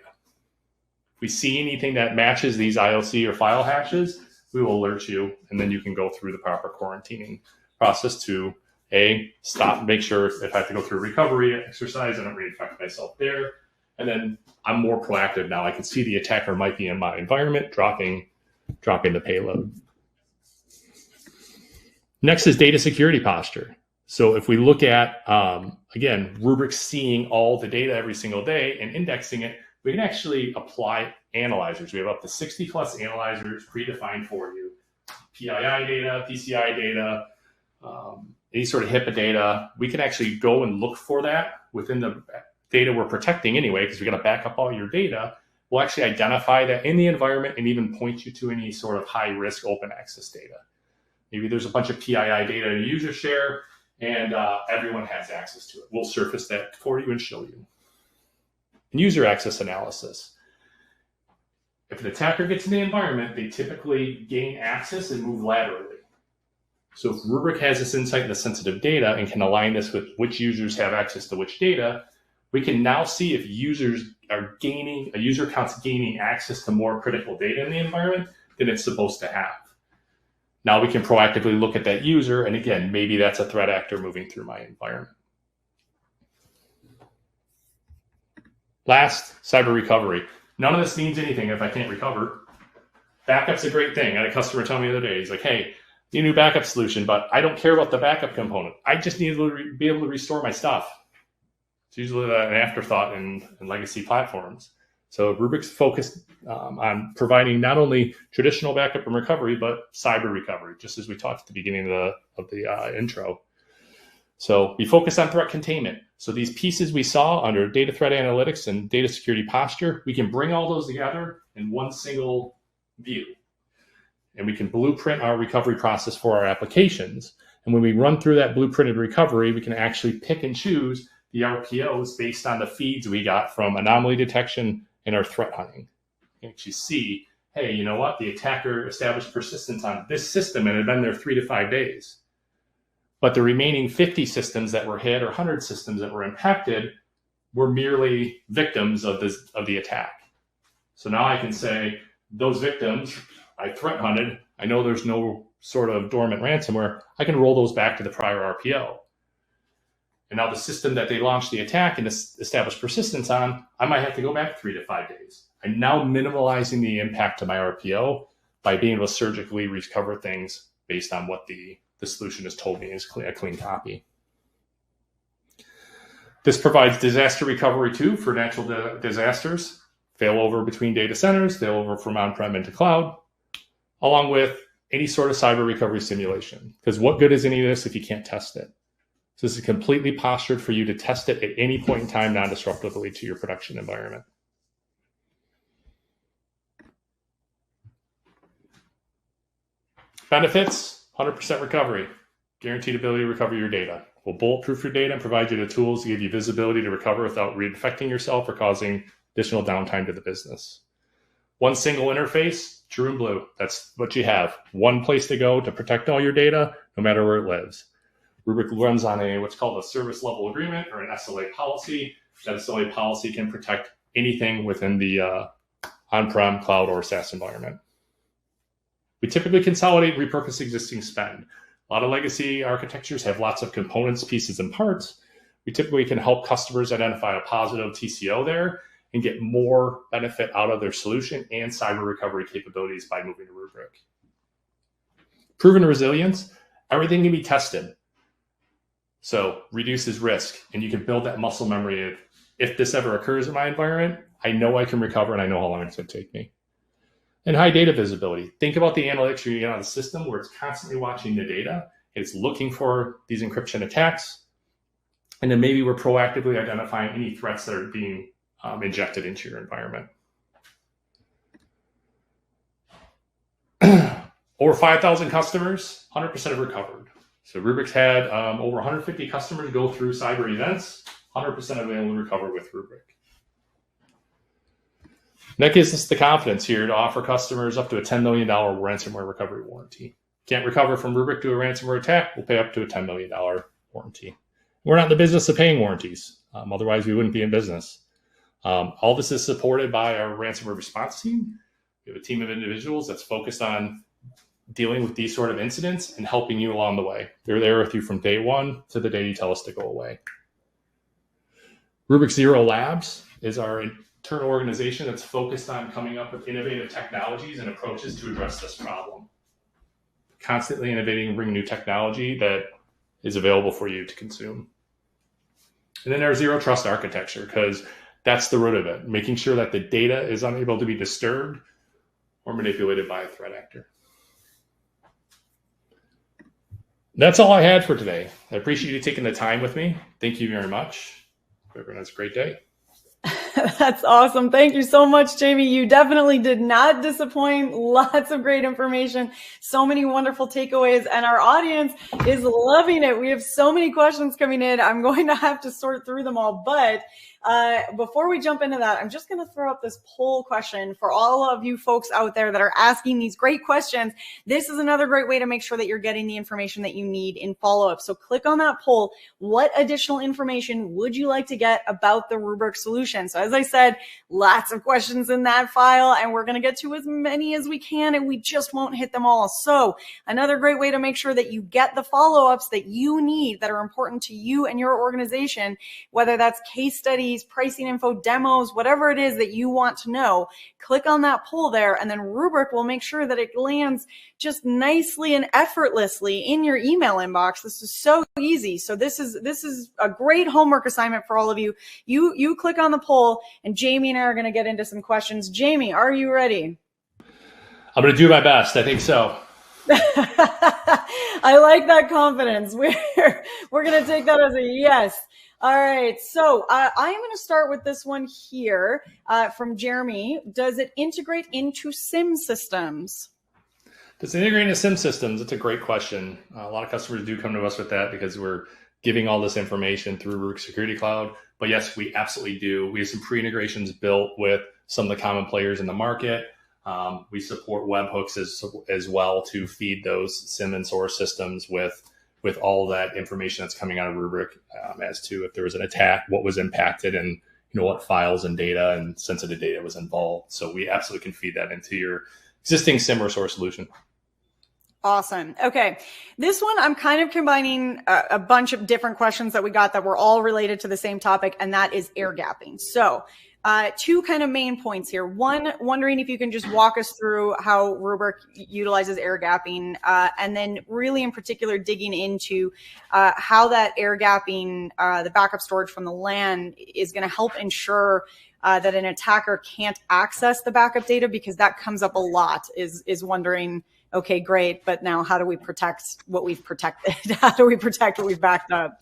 If we see anything that matches these IOC or file hashes, we will alert you, and then you can go through the proper quarantining process to stop, make sure if I have to go through a recovery exercise, I don't reinfect myself there. And then I'm more proactive now. I can see the attacker might be in my environment, dropping the payload. Next is data security posture. So if we look at, again, Rubrik seeing all the data every single day and indexing it, we can actually apply analyzers. We have up to 60 plus analyzers predefined for you. PII data, PCI data, any sort of HIPAA data. We can actually go and look for that within the data we're protecting anyway, because we're going to back up all your data. We'll actually identify that in the environment and even point you to any sort of high risk open access data. Maybe there's a bunch of PII data in a user share and everyone has access to it. We'll surface that for you and show you. And user access analysis. If an attacker gets in the environment, they typically gain access and move laterally. So if Rubrik has this insight into sensitive data and can align this with which users have access to which data, we can now see if users are gaining, a user account's gaining access to more critical data in the environment than it's supposed to have. Now we can proactively look at that user, and again, maybe that's a threat actor moving through my environment. Last, cyber recovery. None of this means anything if I can't recover. Backup's a great thing. I had a customer tell me the other day, he's like, hey, need a new backup solution, but I don't care about the backup component. I just need to be able to restore my stuff. It's usually an afterthought in legacy platforms. So Rubrik's focused on providing not only traditional backup and recovery, but cyber recovery, just as we talked at the beginning of the intro. So we focus on threat containment. So these pieces we saw under data threat analytics and data security posture, we can bring all those together in one single view. And we can blueprint our recovery process for our applications. And when we run through that blueprinted recovery, we can actually pick and choose the RPOs based on the feeds we got from anomaly detection and our threat hunting. You can actually see, hey, you know what? The attacker established persistence on this system and it had been there 3 to 5 days. But the remaining 50 systems that were hit or 100 systems that were impacted were merely victims of the attack. So now I can say those victims I threat hunted, I know there's no sort of dormant ransomware, I can roll those back to the prior RPO. And now the system that they launched the attack and established persistence on, I might have to go back 3 to 5 days. I'm now minimalizing the impact to my RPO by being able to surgically recover things based on what the solution has told me is a clean copy. This provides disaster recovery too for natural disasters, failover between data centers, failover from on-prem into cloud, along with any sort of cyber recovery simulation. Because what good is any of this if you can't test it? So this is completely postured for you to test it at any point in time non-disruptively to your production environment. Benefits, 100% recovery, guaranteed ability to recover your data. We'll bulletproof your data and provide you the tools to give you visibility to recover without reinfecting yourself or causing additional downtime to the business. One single interface, true and blue. That's what you have. One place to go to protect all your data, no matter where it lives. Rubrik runs on what's called a service level agreement or an SLA policy. That SLA policy can protect anything within the on-prem, cloud, or SaaS environment. We typically consolidate and repurpose existing spend. A lot of legacy architectures have lots of components, pieces, and parts. We typically can help customers identify a positive TCO there and get more benefit out of their solution and cyber recovery capabilities by moving to Rubrik. Proven resilience, everything can be tested. So reduces risk, and you can build that muscle memory of, if this ever occurs in my environment, I know I can recover and I know how long it's going to take me. And high data visibility. Think about the analytics you're getting out of the system where it's constantly watching the data. It's looking for these encryption attacks. And then maybe we're proactively identifying any threats that are being injected into your environment. Over 5,000 customers, 100% have recovered. So Rubrik's had over 150 customers go through cyber events, 100% have been able to recover with Rubrik. That gives us the confidence here to offer customers up to a $10 million ransomware recovery warranty. Can't recover from Rubrik to a ransomware attack, we'll pay up to a $10 million warranty. We're not in the business of paying warranties. Otherwise, we wouldn't be in business. All this is supported by our ransomware response team. We have a team of individuals that's focused on dealing with these sort of incidents and helping you along the way. They're there with you from day one to the day you tell us to go away. Rubrik Zero Labs is our internal organization that's focused on coming up with innovative technologies and approaches to address this problem. Constantly innovating and bringing new technology that is available for you to consume. And then our zero trust architecture, because that's the root of it, making sure that the data is unable to be disturbed or manipulated by a threat actor. That's all I had for today. I appreciate you taking the time with me. Thank you very much. Everyone has a great day. That's awesome. Thank you so much, Jamie. You definitely did not disappoint. Lots of great information, so many wonderful takeaways, and our audience is loving it. We have so many questions coming in. I'm going to have to sort through them all, but before we jump into that, I'm just going to throw up this poll question for all of you folks out there that are asking these great questions. This is another great way to make sure that you're getting the information that you need in follow-up. So click on that poll. What additional information would you like to get about the Rubrik solution? So as I said, lots of questions in that file, and we're going to get to as many as we can, and we just won't hit them all. So another great way to make sure that you get the follow-ups that you need that are important to you and your organization, whether that's case studies, pricing info, demos, whatever it is that you want to know, click on that poll there, and then Rubrik will make sure that it lands just nicely and effortlessly in your email inbox. This is so easy. So this is a great homework assignment for all of you. You click on the poll, and Jamie and I are going to get into some questions. Jamie, are you ready? I'm going to do my best. I think so. I like that confidence. We're going to take that as a yes. All right, so I am going to start with this one here from Jeremy. Does it integrate into SIM systems? Does it integrate into SIM systems? It's a great question. A lot of customers do come to us with that because we're giving all this information through Rubrik Security Cloud. But yes, we absolutely do. We have some pre-integrations built with some of the common players in the market. We support webhooks as well to feed those SIM and source systems with all that information that's coming out of Rubrik as to if there was an attack, what was impacted, and what files and data and sensitive data was involved. So we absolutely can feed that into your existing SIM or source solution. Awesome. Okay. This one, I'm kind of combining a bunch of different questions that we got that were all related to the same topic, and that is air gapping. So two kind of main points here. One, wondering if you can just walk us through how Rubrik utilizes air gapping, and then really in particular digging into how that air gapping, the backup storage from the LAN, is going to help ensure that an attacker can't access the backup data, because that comes up a lot, is wondering, okay, great, but now how do we protect what we've protected? How do we protect what we've backed up?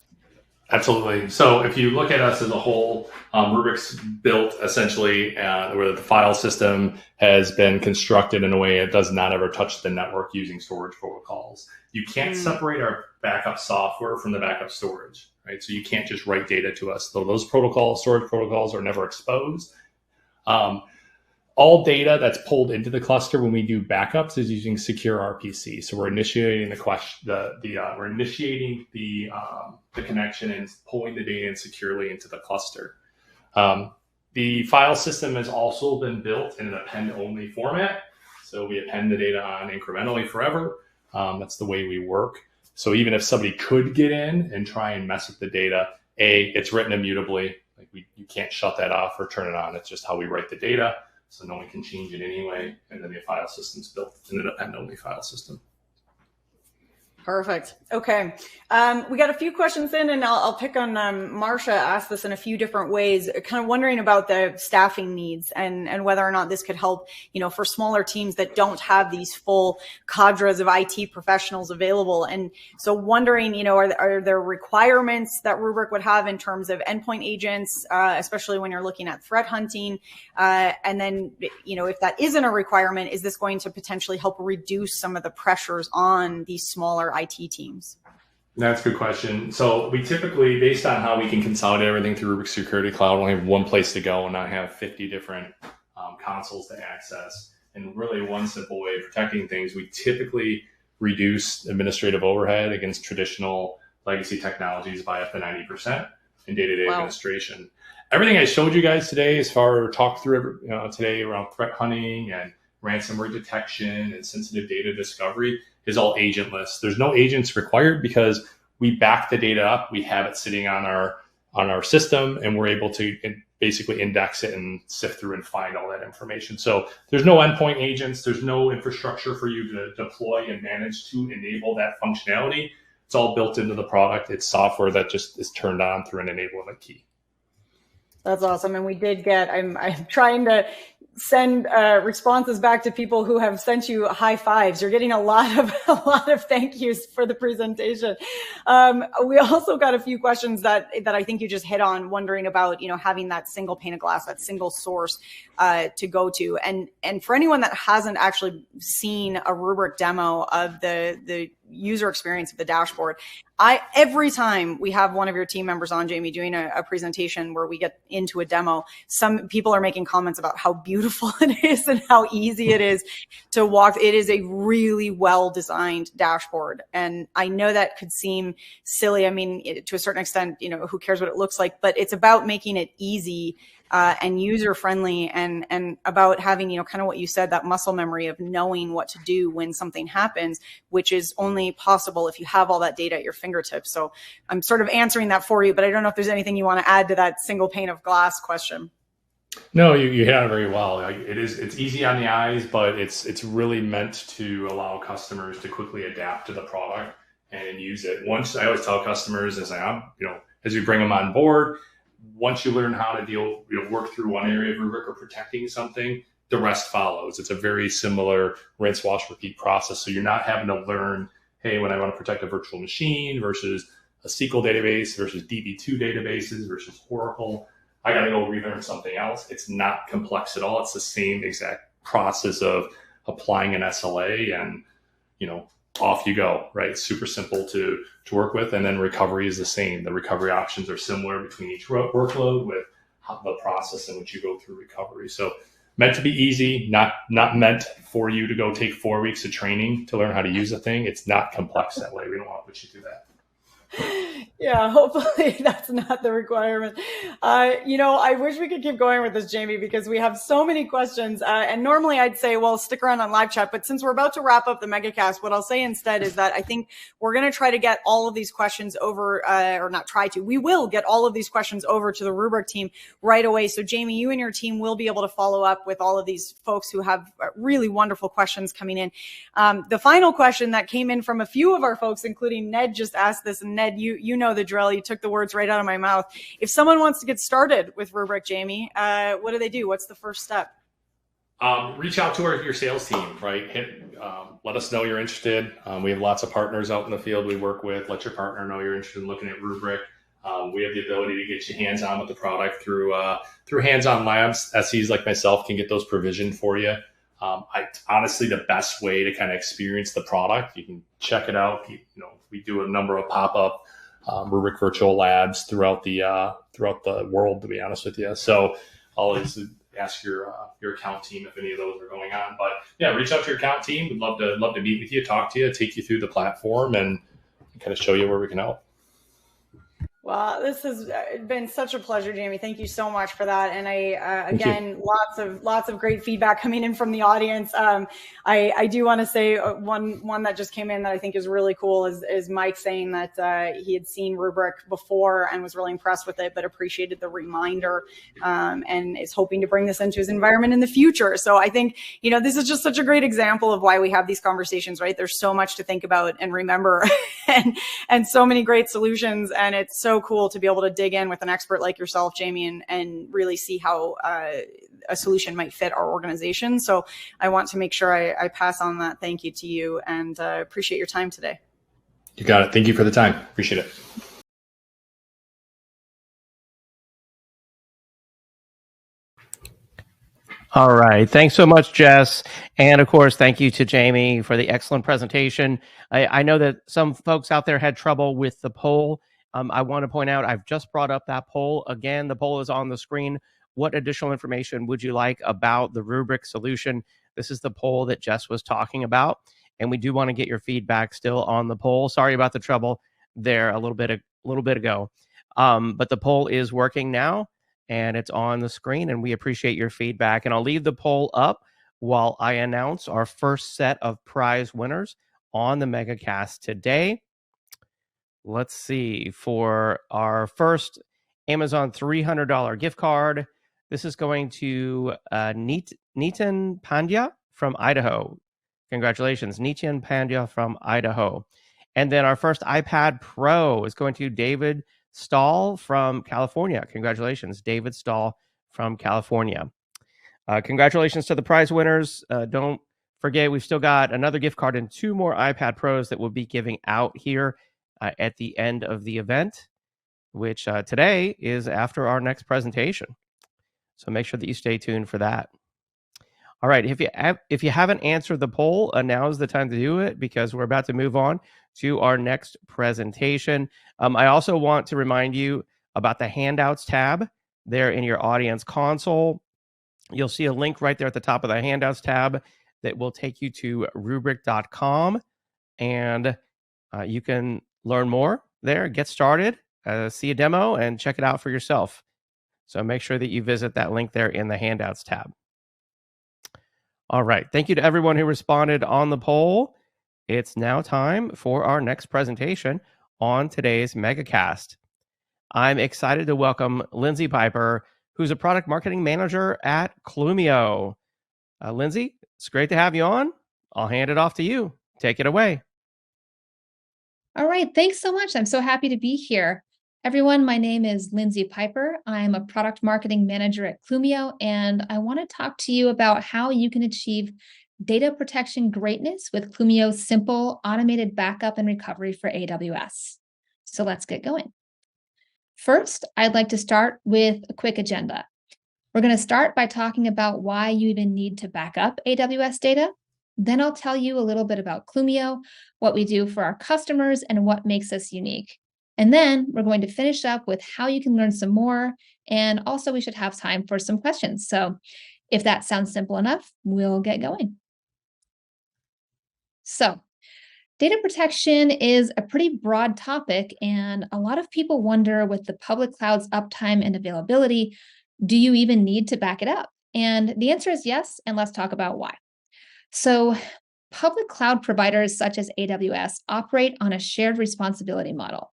Absolutely. So if you look at us as a whole, Rubrik's built essentially where the file system has been constructed in a way it does not ever touch the network using storage protocols. You can't separate our backup software from the backup storage, right? So you can't just write data to us. So those storage protocols are never exposed. All data that's pulled into the cluster when we do backups is using secure RPC. So we're initiating the connection and pulling the data in securely into the cluster. The file system has also been built in an append-only format. So we append the data on incrementally forever. That's the way we work. So even if somebody could get in and try and mess with the data, it's written immutably. Like you can't shut that off or turn it on. It's just how we write the data. So no one can change it anyway. And then the file system's built in an append-only file system. Perfect. Okay. We got a few questions in, and I'll pick on Marsha asked this in a few different ways, kind of wondering about the staffing needs and whether or not this could help, for smaller teams that don't have these full cadres of IT professionals available. And so wondering, are there requirements that Rubrik would have in terms of endpoint agents, especially when you're looking at threat hunting? And then, if that isn't a requirement, is this going to potentially help reduce some of the pressures on these smaller IT teams? That's a good question. So we typically, based on how we can consolidate everything through Rubrik Security Cloud, only have one place to go and not have 50 different consoles to access. And really one simple way of protecting things, we typically reduce administrative overhead against traditional legacy technologies by up to 90% in day-to-day administration. Everything I showed you guys today, as far as talked through today around threat hunting and ransomware detection and sensitive data discovery, is all agentless. There's no agents required because we back the data up. We have it sitting on our system, and we're able to basically index it and sift through and find all that information. So there's no endpoint agents. There's no infrastructure for you to deploy and manage to enable that functionality. It's all built into the product. It's software that just is turned on through an enablement key. That's awesome. And we did get, I'm trying to send responses back to people who have sent you high fives. You're getting a lot of thank yous for the presentation. We also got a few questions that I think you just hit on, wondering about, having that single pane of glass, that single source to go to. And for anyone that hasn't actually seen a Rubrik demo of the user experience of the dashboard, every time we have one of your team members on, Jamie, doing a presentation where we get into a demo, some people are making comments about how beautiful it is and how easy it is to walk. It is a really well-designed dashboard. And I know that could seem silly. I mean, to a certain extent, who cares what it looks like, but it's about making it easy and user-friendly and about having, kind of what you said, that muscle memory of knowing what to do when something happens, which is only possible if you have all that data at your fingertips. So I'm sort of answering that for you, but I don't know if there's anything you want to add to that single pane of glass question. No, you hit on it very well. It's easy on the eyes, but it's really meant to allow customers to quickly adapt to the product and use it. Once I always tell customers as we bring them on board, once you learn how to work through one area of Rubrik or protecting something, the rest follows. It's a very similar rinse, wash, repeat process. So you're not having to learn, hey, when I want to protect a virtual machine versus a SQL database versus DB2 databases versus Oracle, I got to go relearn something else. It's not complex at all. It's the same exact process of applying an SLA and, off you go, right? It's super simple to work with. And then recovery is the same. The recovery options are similar between each workload with the process in which you go through recovery. So meant to be easy, not meant for you to go take 4 weeks of training to learn how to use a thing. It's not complex that way. We don't want to put you through that. Yeah, hopefully that's not the requirement. I wish we could keep going with this, Jamie, because we have so many questions. And normally I'd say, well, stick around on live chat. But since we're about to wrap up the MegaCast, what I'll say instead is that I think we're going to try to get all of these questions over, or not try to, we will get all of these questions over to the Rubrik team right away. So Jamie, you and your team will be able to follow up with all of these folks who have really wonderful questions coming in. The final question that came in from a few of our folks, including Ned, just asked this. And Ned, you know the drill. You took the words right out of my mouth. If someone wants to get started with Rubrik, Jamie, what do they do? What's the first step? Reach out to your sales team, right? Let us know you're interested. We have lots of partners out in the field we work with. Let your partner know you're interested in looking at Rubrik. We have the ability to get you hands-on with the product through hands-on labs. SEs like myself can get those provisioned for you. Honestly, the best way to kind of experience the product, you can check it out. We do a number of pop-up Rubrik virtual labs throughout the world, to be honest with you. So always ask your account team if any of those are going on. But yeah, reach out to your account team. We'd love to meet with you, talk to you, take you through the platform, and kind of show you where we can help. Well, this has been such a pleasure, Jamie. Thank you so much for that. And again, lots of great feedback coming in from the audience. I do want to say one that just came in that I think is really cool is Mike saying that he had seen Rubrik before and was really impressed with it, but appreciated the reminder and is hoping to bring this into his environment in the future. So I think, this is just such a great example of why we have these conversations, right? There's so much to think about and remember and so many great solutions. And it's so cool to be able to dig in with an expert like yourself, Jamie, and really see how a solution might fit our organization. So I want to make sure I pass on that thank you to you, and appreciate your time today. You got it. Thank you for the time. Appreciate it. All right. Thanks so much, Jess. And of course, thank you to Jamie for the excellent presentation. I know that some folks out there had trouble with the poll. I want to point out, I've just brought up that poll. Again, the poll is on the screen. What additional information would you like about the Rubrik solution? This is the poll that Jess was talking about. And we do want to get your feedback still on the poll. Sorry about the trouble there a little bit ago. But the poll is working now, and it's on the screen, and we appreciate your feedback. And I'll leave the poll up while I announce our first set of prize winners on the MegaCast today. Let's see, for our first Amazon $300 gift card, this is going to Nitin Pandya from Idaho. Congratulations, Nitin Pandya from Idaho. And then our first iPad Pro is going to David Stahl from California. Congratulations, David Stahl from California. Congratulations to the prize winners. Don't forget, we've still got another gift card and 2 more iPad Pros that we'll be giving out here at the end of the event, which today is after our next presentation. So make sure that you stay tuned for that. All right, if you haven't answered the poll, now is the time to do it, because we're about to move on to our next presentation. I also want to remind you about the handouts tab there in your audience console. You'll see a link right there at the top of the handouts tab that will take you to Rubrik.com, and you can learn more there, get started, see a demo, and check it out for yourself. So make sure that you visit that link there in the handouts tab. All right. Thank you to everyone who responded on the poll. It's now time for our next presentation on today's MegaCast. I'm excited to welcome Lindsay Piper, who's a product marketing manager at Clumio. Lindsay, it's great to have you on. I'll hand it off to you. Take it away. All right, thanks so much. I'm so happy to be here. Everyone, my name is Lindsay Piper. I'm a product marketing manager at Clumio, and I want to talk to you about how you can achieve data protection greatness with Clumio's simple automated backup and recovery for AWS. So let's get going. First, I'd like to start with a quick agenda. We're going to start by talking about why you even need to back up AWS data. Then I'll tell you a little bit about Clumio, what we do for our customers, and what makes us unique. And then we're going to finish up with how you can learn some more. And also, we should have time for some questions. So if that sounds simple enough, we'll get going. So data protection is a pretty broad topic, and a lot of people wonder, with the public cloud's uptime and availability, do you even need to back it up? And the answer is yes, and let's talk about why. So public cloud providers such as AWS operate on a shared responsibility model.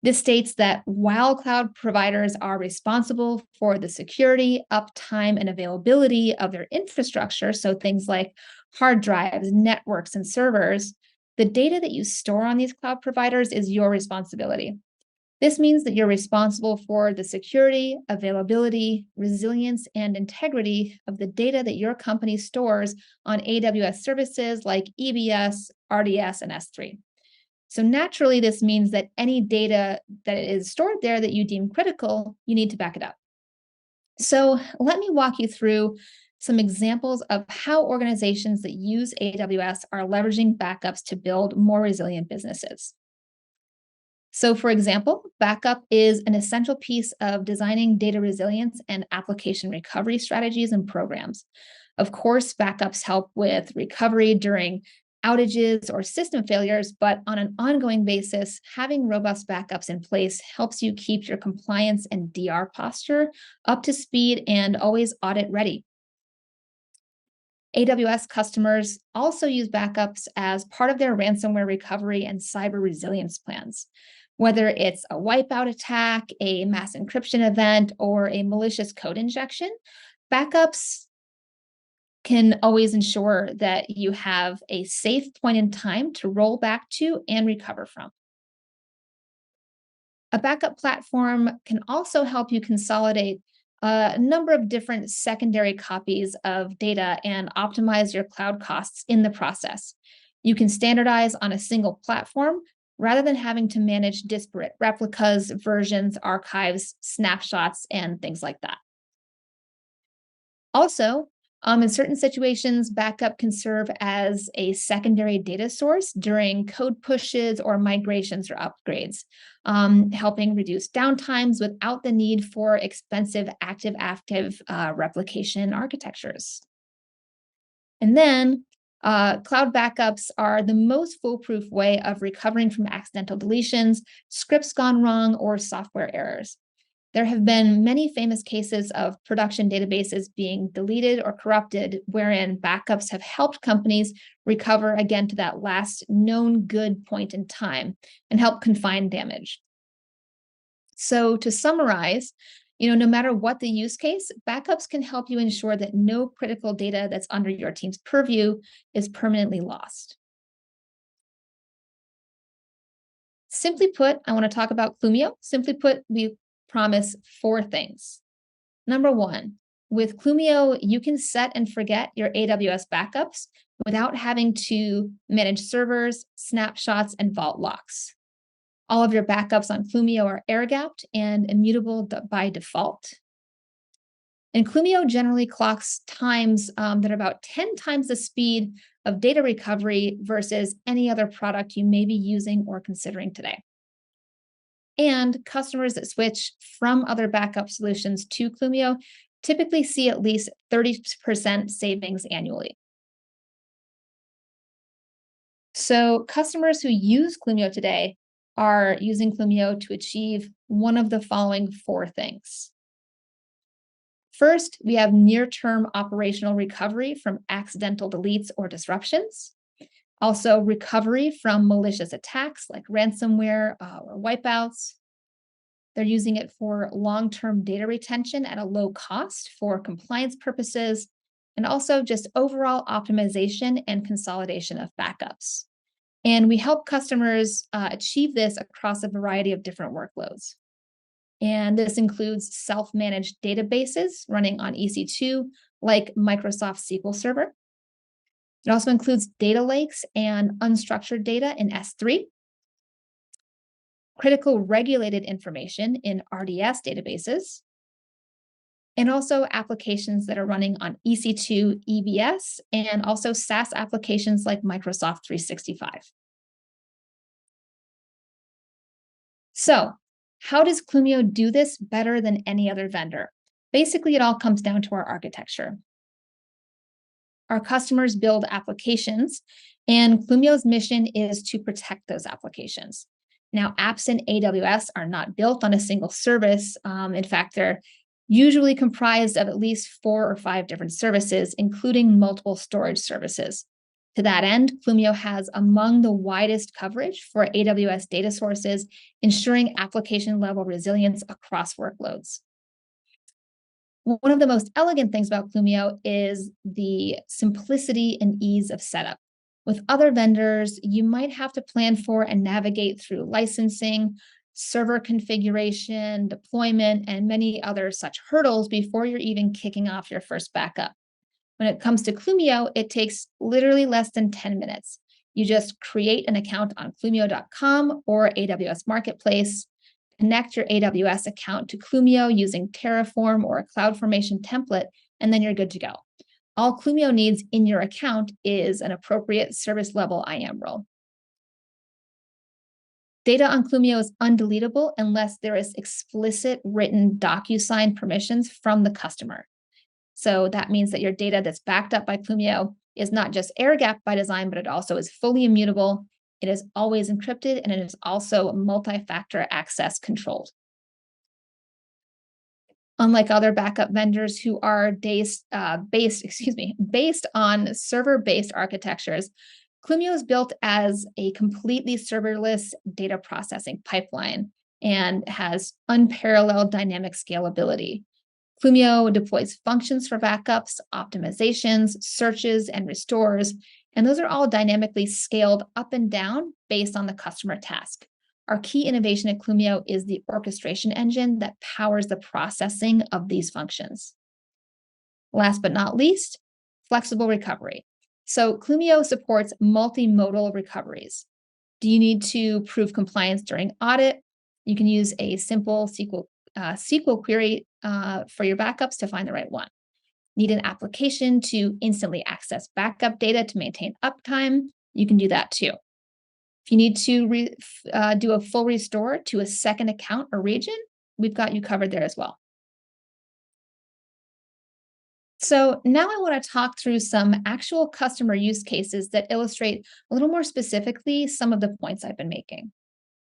This states that while cloud providers are responsible for the security, uptime, and availability of their infrastructure, so things like hard drives, networks, and servers, the data that you store on these cloud providers is your responsibility. This means that you're responsible for the security, availability, resilience, and integrity of the data that your company stores on AWS services like EBS, RDS, and S3. So naturally, this means that any data that is stored there that you deem critical, you need to back it up. So let me walk you through some examples of how organizations that use AWS are leveraging backups to build more resilient businesses. So for example, backup is an essential piece of designing data resilience and application recovery strategies and programs. Of course, backups help with recovery during outages or system failures, but on an ongoing basis, having robust backups in place helps you keep your compliance and DR posture up to speed and always audit ready. AWS customers also use backups as part of their ransomware recovery and cyber resilience plans. Whether it's a wipeout attack, a mass encryption event, or a malicious code injection, backups can always ensure that you have a safe point in time to roll back to and recover from. A backup platform can also help you consolidate a number of different secondary copies of data and optimize your cloud costs in the process. You can standardize on a single platform rather than having to manage disparate replicas, versions, archives, snapshots, and things like that. Also, in certain situations, backup can serve as a secondary data source during code pushes or migrations or upgrades, helping reduce downtimes without the need for expensive active-active replication architectures. And then cloud backups are the most foolproof way of recovering from accidental deletions, scripts gone wrong, or software errors. There have been many famous cases of production databases being deleted or corrupted, wherein backups have helped companies recover again to that last known good point in time and help confine damage. So to summarize, no matter what the use case, backups can help you ensure that no critical data that's under your team's purview is permanently lost. Simply put, I want to talk about Clumio. Simply put, we promise 4 things. Number 1, with Clumio, you can set and forget your AWS backups without having to manage servers, snapshots, and vault locks. All of your backups on Clumio are air-gapped and immutable by default. And Clumio generally clocks times that are about 10 times the speed of data recovery versus any other product you may be using or considering today. And customers that switch from other backup solutions to Clumio typically see at least 30% savings annually. So customers who use Clumio today are using Clumio to achieve one of the following 4 things. First, we have near-term operational recovery from accidental deletes or disruptions. Also, recovery from malicious attacks like ransomware or wipeouts. They're using it for long-term data retention at a low cost for compliance purposes, and also just overall optimization and consolidation of backups. And we help customers achieve this across a variety of different workloads. And this includes self-managed databases running on EC2, like Microsoft SQL Server. It also includes data lakes and unstructured data in S3, critical regulated information in RDS databases, and also applications that are running on EC2 EBS, and also SaaS applications like Microsoft 365. So, how does Clumio do this better than any other vendor? Basically, it all comes down to our architecture. Our customers build applications, and Clumio's mission is to protect those applications. Now, apps in AWS are not built on a single service. In fact, they're usually comprised of at least 4 or 5 different services, including multiple storage services. To that end, Clumio has among the widest coverage for AWS data sources, ensuring application-level resilience across workloads. One of the most elegant things about Clumio is the simplicity and ease of setup. With other vendors, you might have to plan for and navigate through licensing, server configuration, deployment, and many other such hurdles before you're even kicking off your first backup. When it comes to Clumio, it takes literally less than 10 minutes. You just create an account on Clumio.com or AWS Marketplace, connect your AWS account to Clumio using Terraform or a CloudFormation template, and then you're good to go. All Clumio needs in your account is an appropriate service level IAM role. Data on Clumio is undeletable unless there is explicit written DocuSign permissions from the customer. So that means that your data that's backed up by Clumio is not just air-gapped by design, but it also is fully immutable. It is always encrypted, and it is also multi-factor access controlled. Unlike other backup vendors who are based on server-based architectures, Clumio is built as a completely serverless data processing pipeline and has unparalleled dynamic scalability. Clumio deploys functions for backups, optimizations, searches, and restores, and those are all dynamically scaled up and down based on the customer task. Our key innovation at Clumio is the orchestration engine that powers the processing of these functions. Last but not least, flexible recovery. So Clumio supports multimodal recoveries. Do you need to prove compliance during audit? You can use a simple SQL query for your backups to find the right one. Need an application to instantly access backup data to maintain uptime? You can do that too. If you need to do a full restore to a second account or region, we've got you covered there as well. So now I want to talk through some actual customer use cases that illustrate a little more specifically some of the points I've been making.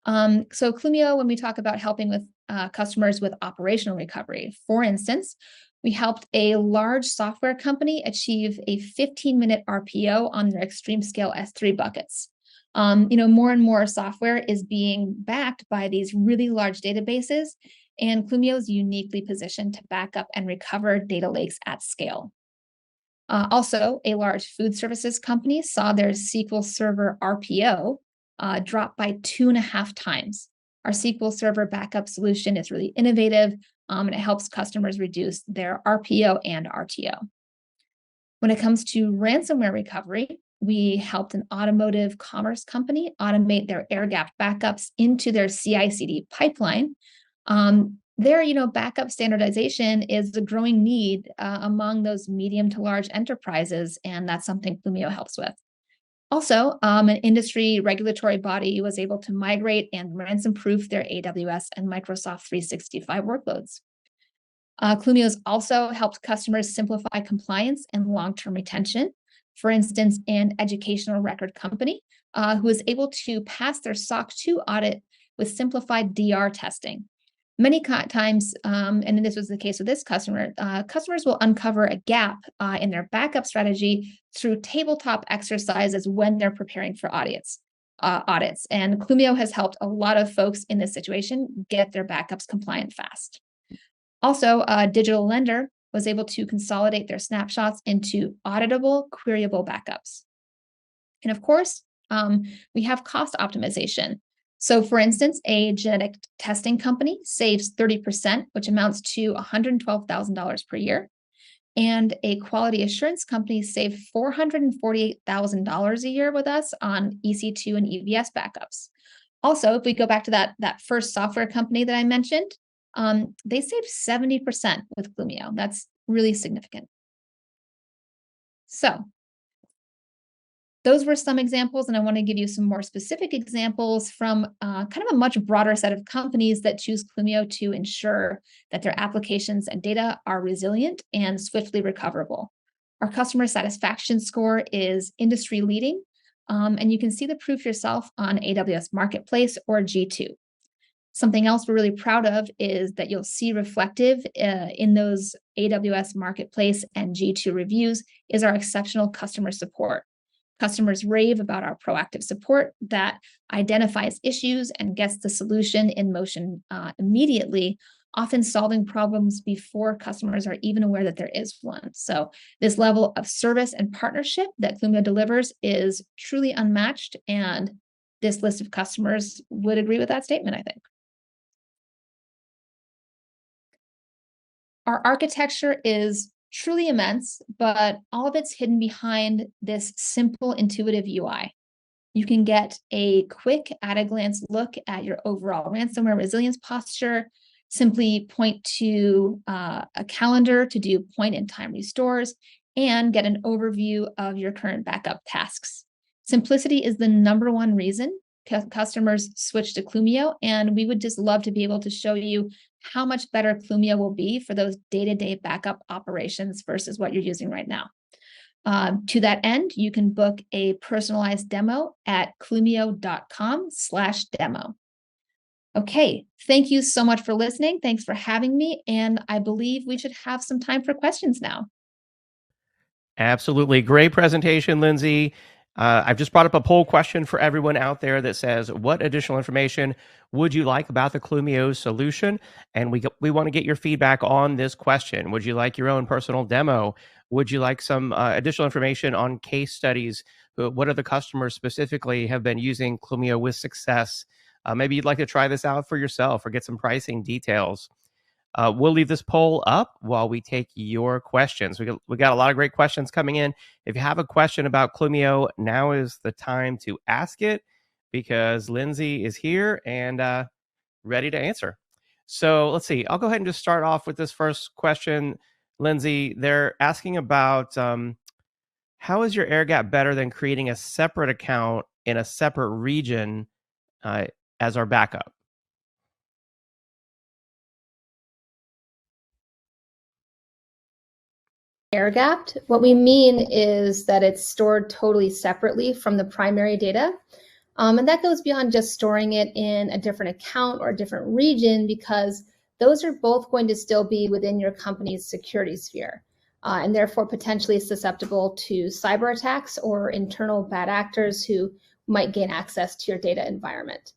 So Clumio, when we talk about helping with customers with operational recovery, for instance, we helped a large software company achieve a 15-minute RPO on their extreme scale S3 buckets. More and more software is being backed by these really large databases, and Clumio is uniquely positioned to back up and recover data lakes at scale. Also, a large food services company saw their SQL Server RPO drop by 2.5 times. Our SQL Server backup solution is really innovative, and it helps customers reduce their RPO and RTO. When it comes to ransomware recovery, we helped an automotive commerce company automate their air-gapped backups into their CI/CD pipeline. Their backup standardization is a growing need among those medium to large enterprises, and that's something Clumio helps with. Also, an industry regulatory body was able to migrate and ransom-proof their AWS and Microsoft 365 workloads. Clumio has also helped customers simplify compliance and long-term retention. For instance, an educational record company who was able to pass their SOC 2 audit with simplified DR testing. Many times, and this was the case with this customer, customers will uncover a gap in their backup strategy through tabletop exercises when they're preparing for audits. And Clumio has helped a lot of folks in this situation get their backups compliant fast. Also, a digital lender was able to consolidate their snapshots into auditable, queryable backups. And of course, we have cost optimization. So for instance, a genetic testing company saves 30%, which amounts to $112,000 per year. And a quality assurance company saved $448,000 a year with us on EC2 and EVS backups. Also, if we go back to that first software company that I mentioned, they saved 70% with Clumio. That's really significant. So those were some examples, and I want to give you some more specific examples from kind of a much broader set of companies that choose Clumio to ensure that their applications and data are resilient and swiftly recoverable. Our customer satisfaction score is industry leading, and you can see the proof yourself on AWS Marketplace or G2. Something else we're really proud of is that you'll see reflective in those AWS Marketplace and G2 reviews is our exceptional customer support. Customers rave about our proactive support that identifies issues and gets the solution in motion immediately, often solving problems before customers are even aware that there is one. So this level of service and partnership that Clumio delivers is truly unmatched, and this list of customers would agree with that statement, I think. Our architecture is truly immense, but all of it's hidden behind this simple, intuitive UI. You can get a quick at-a-glance look at your overall ransomware resilience posture. Simply point to a calendar to do point-in-time restores and get an overview of your current backup tasks. Simplicity is the number one reason customers switch to Clumio, and we would just love to be able to show you how much better Clumio will be for those day-to-day backup operations versus what you're using right now. To that end, you can book a personalized demo at clumio.com/demo. Okay, thank you so much for listening. Thanks for having me, and I believe we should have some time for questions now. Absolutely. Great presentation, Lindsay. I've just brought up a poll question for everyone out there that says, what additional information would you like about the Clumio solution? And we want to get your feedback on this question. Would you like your own personal demo? Would you like some additional information on case studies? What are the customers specifically have been using Clumio with success? Maybe you'd like to try this out for yourself or get some pricing details. We'll leave this poll up while we take your questions. We got a lot of great questions coming in. If you have a question about Clumio, now is the time to ask it because Lindsay is here and ready to answer. So let's see. I'll go ahead and just start off with this first question. Lindsay, they're asking about how is your air gap better than creating a separate account in a separate region as our backup? Air gapped. What we mean is that it's stored totally separately from the primary data. And that goes beyond just storing it in a different account or a different region, because those are both going to still be within your company's security sphere, and therefore potentially susceptible to cyber attacks or internal bad actors who might gain access to your data environment.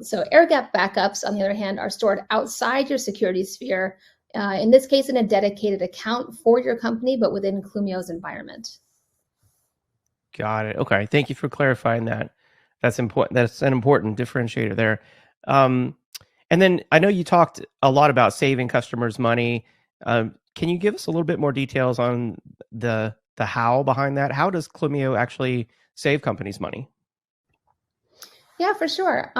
So air gap backups, on the other hand, are stored outside your security sphere, in this case, in a dedicated account for your company, but within Clumio's environment. Got it. Okay. Thank you for clarifying that. That's important. That's an important differentiator there. And then I know you talked a lot about saving customers money. Can you give us a little bit more details on the how behind that? How does Clumio actually save companies money? Yeah, for sure.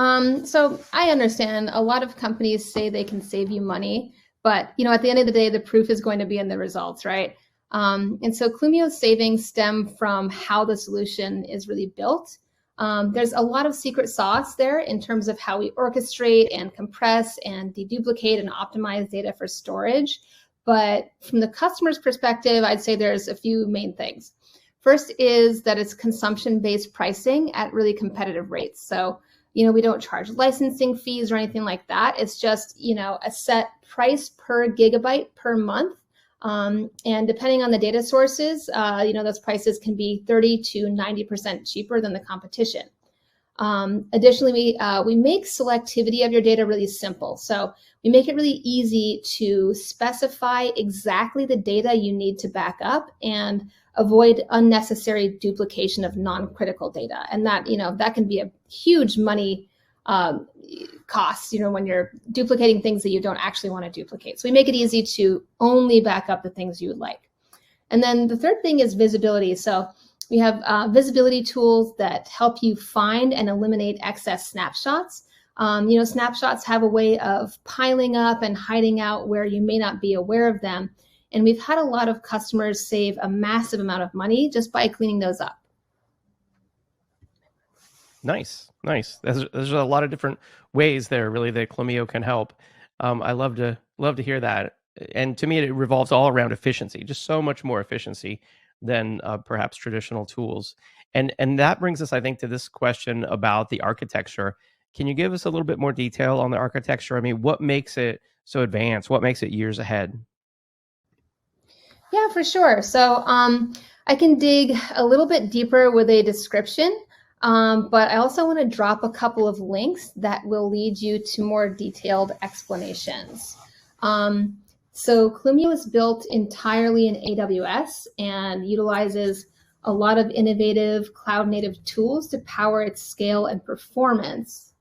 So I understand a lot of companies say they can save you money, but at the end of the day, the proof is going to be in the results, right? And so Clumio's savings stem from how the solution is really built. There's a lot of secret sauce there in terms of how we orchestrate and compress and deduplicate and optimize data for storage. But from the customer's perspective, I'd say there's a few main things. First is that it's consumption-based pricing at really competitive rates. So, we don't charge licensing fees or anything like that. It's just, a set price per gigabyte per month. And depending on the data sources, those prices can be 30 to 90% cheaper than the competition. Additionally, we make selectivity of your data really simple. So we make it really easy to specify exactly the data you need to back up and avoid unnecessary duplication of non-critical data. And that, that can be a huge money cost, when you're duplicating things that you don't actually want to duplicate. So we make it easy to only back up the things you would like. And then the third thing is visibility. So we have visibility tools that help you find and eliminate excess snapshots. Snapshots have a way of piling up and hiding out where you may not be aware of them. And we've had a lot of customers save a massive amount of money just by cleaning those up. Nice. There's a lot of different ways there, really, that Clumio can help. I love to hear that. And to me, it revolves all around efficiency, just so much more efficiency than perhaps traditional tools. And that brings us, I think, to this question about the architecture. Can you give us a little bit more detail on the architecture? I mean, what makes it so advanced? What makes it years ahead? Yeah, for sure. So I can dig a little bit deeper with a description, but I also want to drop a couple of links that will lead you to more detailed explanations. So Clumio is built entirely in AWS and utilizes a lot of innovative cloud-native tools to power its scale and performance.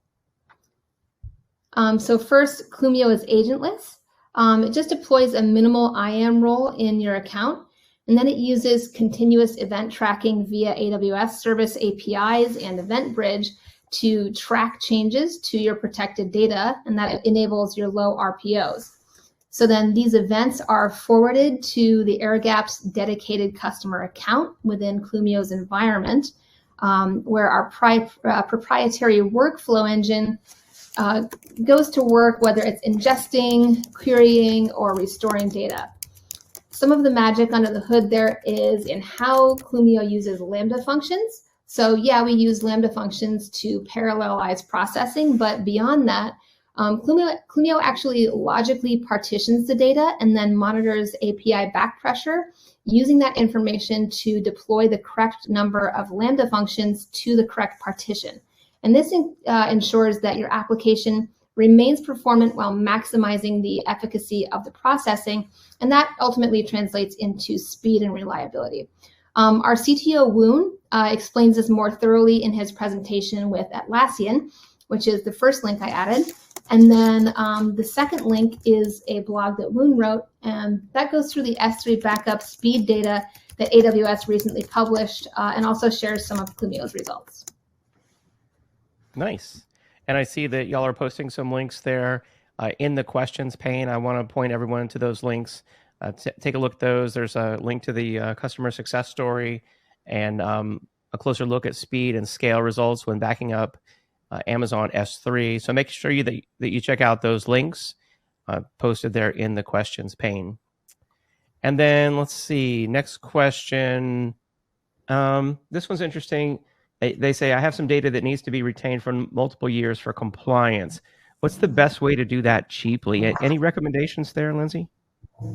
So first, Clumio is agentless. It just deploys a minimal IAM role in your account. And then it uses continuous event tracking via AWS Service APIs and Event Bridge to track changes to your protected data, and that enables your low RPOs. So then these events are forwarded to the air gaps dedicated customer account within Clumio's environment, where our proprietary workflow engine goes to work, whether it's ingesting, querying, or restoring data. Some of the magic under the hood there is in how Clumio uses Lambda functions. So yeah, we use Lambda functions to parallelize processing, but beyond that, Clumio actually logically partitions the data and then monitors API back pressure, using that information to deploy the correct number of Lambda functions to the correct partition. And this ensures that your application remains performant while maximizing the efficacy of the processing, and that ultimately translates into speed and reliability. Our CTO, Woon, explains this more thoroughly in his presentation with Atlassian, which is the first link I added. And then the second link is a blog that Woon wrote, and that goes through the S3 backup speed data that AWS recently published, and also shares some of Clumio's results. Nice. And I see that y'all are posting some links there in the questions pane. I want to point everyone to those links. Take a look at those. There's a link to the customer success story and a closer look at speed and scale results when backing up Amazon S3. So make sure that you check out those links posted there in the questions pane. And then let's see, next question. This one's interesting. They say, I have some data that needs to be retained for multiple years for compliance. What's the best way to do that cheaply? Any recommendations there, Lindsay?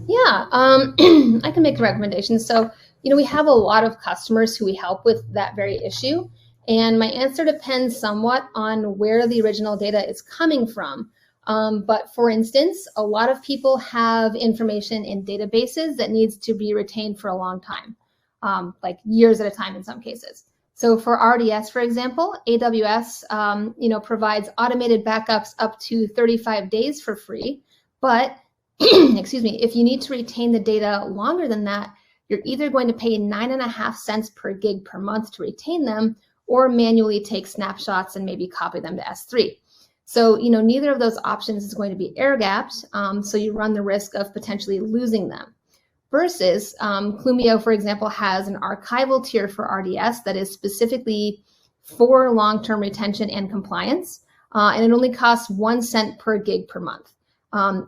Yeah, I can make recommendations. So, we have a lot of customers who we help with that very issue. And my answer depends somewhat on where the original data is coming from. But for instance, a lot of people have information in databases that needs to be retained for a long time, like years at a time in some cases. So for RDS, for example, AWS, provides automated backups up to 35 days for free. But, excuse me, if you need to retain the data longer than that, you're either going to pay 9.5 cents per gig per month to retain them, or manually take snapshots and maybe copy them to S3. So, neither of those options is going to be air gapped, so you run the risk of potentially losing them. Versus Clumio, for example, has an archival tier for RDS that is specifically for long-term retention and compliance, and it only costs 1 cent per gig per month.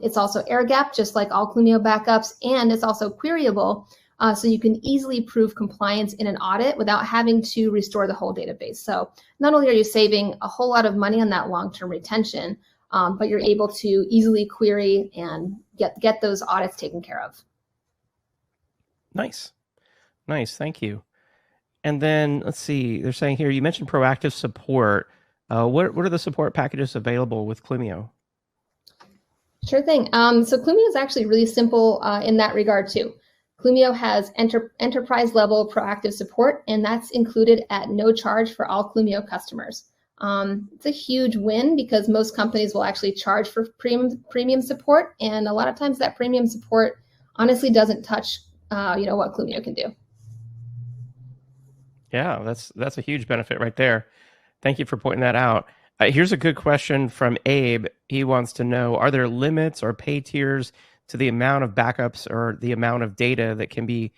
It's also air gapped, just like all Clumio backups, and it's also queryable, so you can easily prove compliance in an audit without having to restore the whole database. So not only are you saving a whole lot of money on that long-term retention, but you're able to easily query and get those audits taken care of. Nice. Thank you. And then let's see, they're saying here, you mentioned proactive support. What are the support packages available with Clumio? Sure thing. So Clumio is actually really simple in that regard too. Clumio has enterprise level proactive support, and that's included at no charge for all Clumio customers. It's a huge win because most companies will actually charge for premium support, and a lot of times that premium support honestly doesn't touch what Clumio can do. Yeah, that's a huge benefit right there. Thank you for pointing that out. Here's a good question from Abe. He wants to know, are there limits or pay tiers to the amount of backups or the amount of data that can be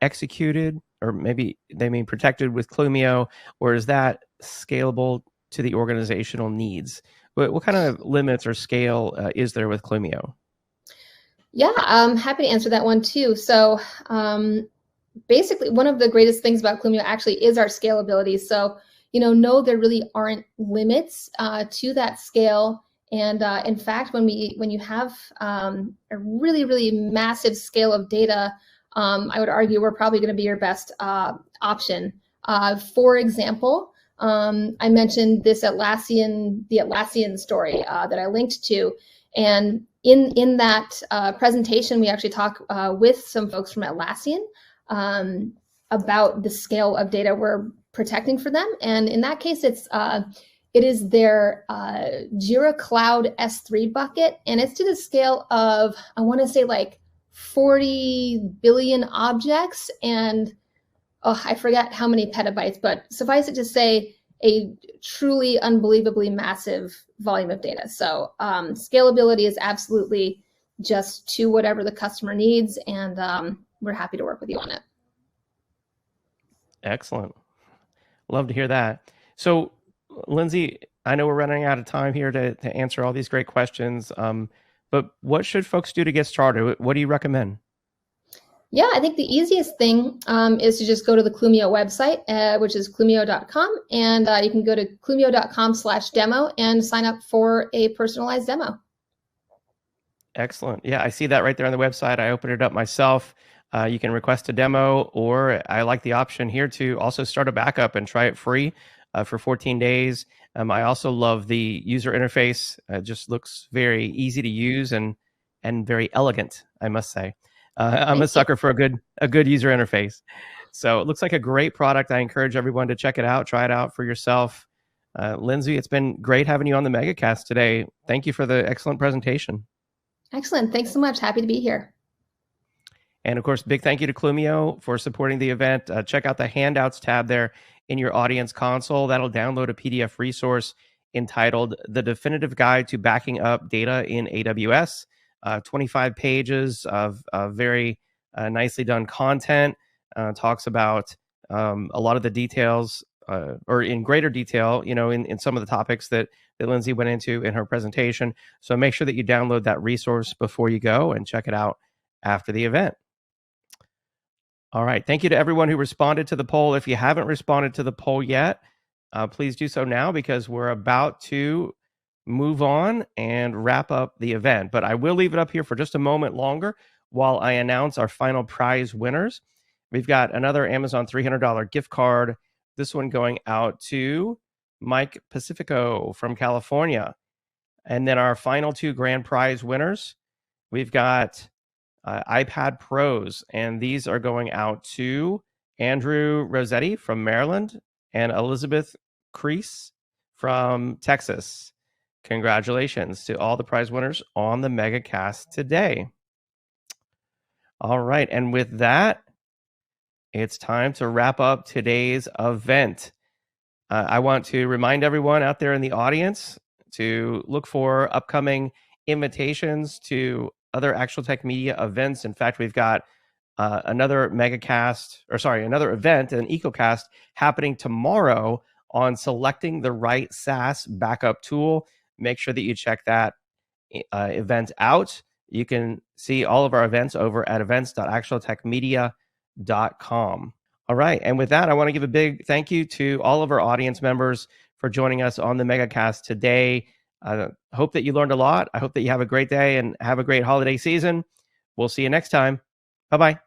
executed, or maybe they mean protected with Clumio, or is that scalable to the organizational needs? What kind of limits or scale is there with Clumio? Yeah, I'm happy to answer that one too. So basically, one of the greatest things about Clumio actually is our scalability. So, no, there really aren't limits to that scale. And in fact, when you have a really, really massive scale of data, I would argue we're probably going to be your best option. For example, I mentioned the Atlassian story that I linked to, and in that presentation, we actually talk with some folks from Atlassian about the scale of data we're protecting for them. And in that case, it is their Jira Cloud S3 bucket, and it's to the scale of, I want to say like 40 billion objects and I forget how many petabytes, but suffice it to say, a truly unbelievably massive volume of data. So scalability is absolutely just to whatever the customer needs, and we're happy to work with you on it. Excellent. Love to hear that. So, Lindsay, I know we're running out of time here to answer all these great questions, but what should folks do to get started? What do you recommend? Yeah, I think the easiest thing is to just go to the Clumio website, which is clumio.com, and you can go to clumio.com/demo and sign up for a personalized demo. Excellent. Yeah, I see that right there on the website. I opened it up myself. You can request a demo, or I like the option here to also start a backup and try it free for 14 days. I also love the user interface. It just looks very easy to use and very elegant, I must say. I'm a sucker for a good user interface. So it looks like a great product. I encourage everyone to check it out, try it out for yourself. Lindsay, it's been great having you on the MegaCast today. Thank you for the excellent presentation. Excellent. Thanks so much. Happy to be here. And of course, big thank you to Clumio for supporting the event. Check out the handouts tab there in your audience console. That'll download a PDF resource entitled The Definitive Guide to Backing Up Data in AWS. 25 pages of very nicely done content. Talks about a lot of the details, or in greater detail, in some of the topics that Lindsay went into in her presentation. So make sure that you download that resource before you go and check it out after the event. All right. Thank you to everyone who responded to the poll. If you haven't responded to the poll yet, please do so now, because we're about to move on and wrap up the event. But I will leave it up here for just a moment longer while I announce our final prize winners. We've got another Amazon $300 gift card. This one going out to Mike Pacifico from California. And then our final two grand prize winners, we've got iPad Pros, and these are going out to Andrew Rossetti from Maryland and Elizabeth Crease from Texas. Congratulations to all the prize winners on the MegaCast today. All right, and with that, it's time to wrap up today's event. I want to remind everyone out there in the audience to look for upcoming invitations to other Actual Tech Media events. In fact, we've got another event, an EcoCast, happening tomorrow on selecting the right SaaS backup tool. Make sure that you check that event out. You can see all of our events over at events.actualtechmedia.com. All right. And with that, I want to give a big thank you to all of our audience members for joining us on the MegaCast today. I hope that you learned a lot. I hope that you have a great day and have a great holiday season. We'll see you next time. Bye-bye.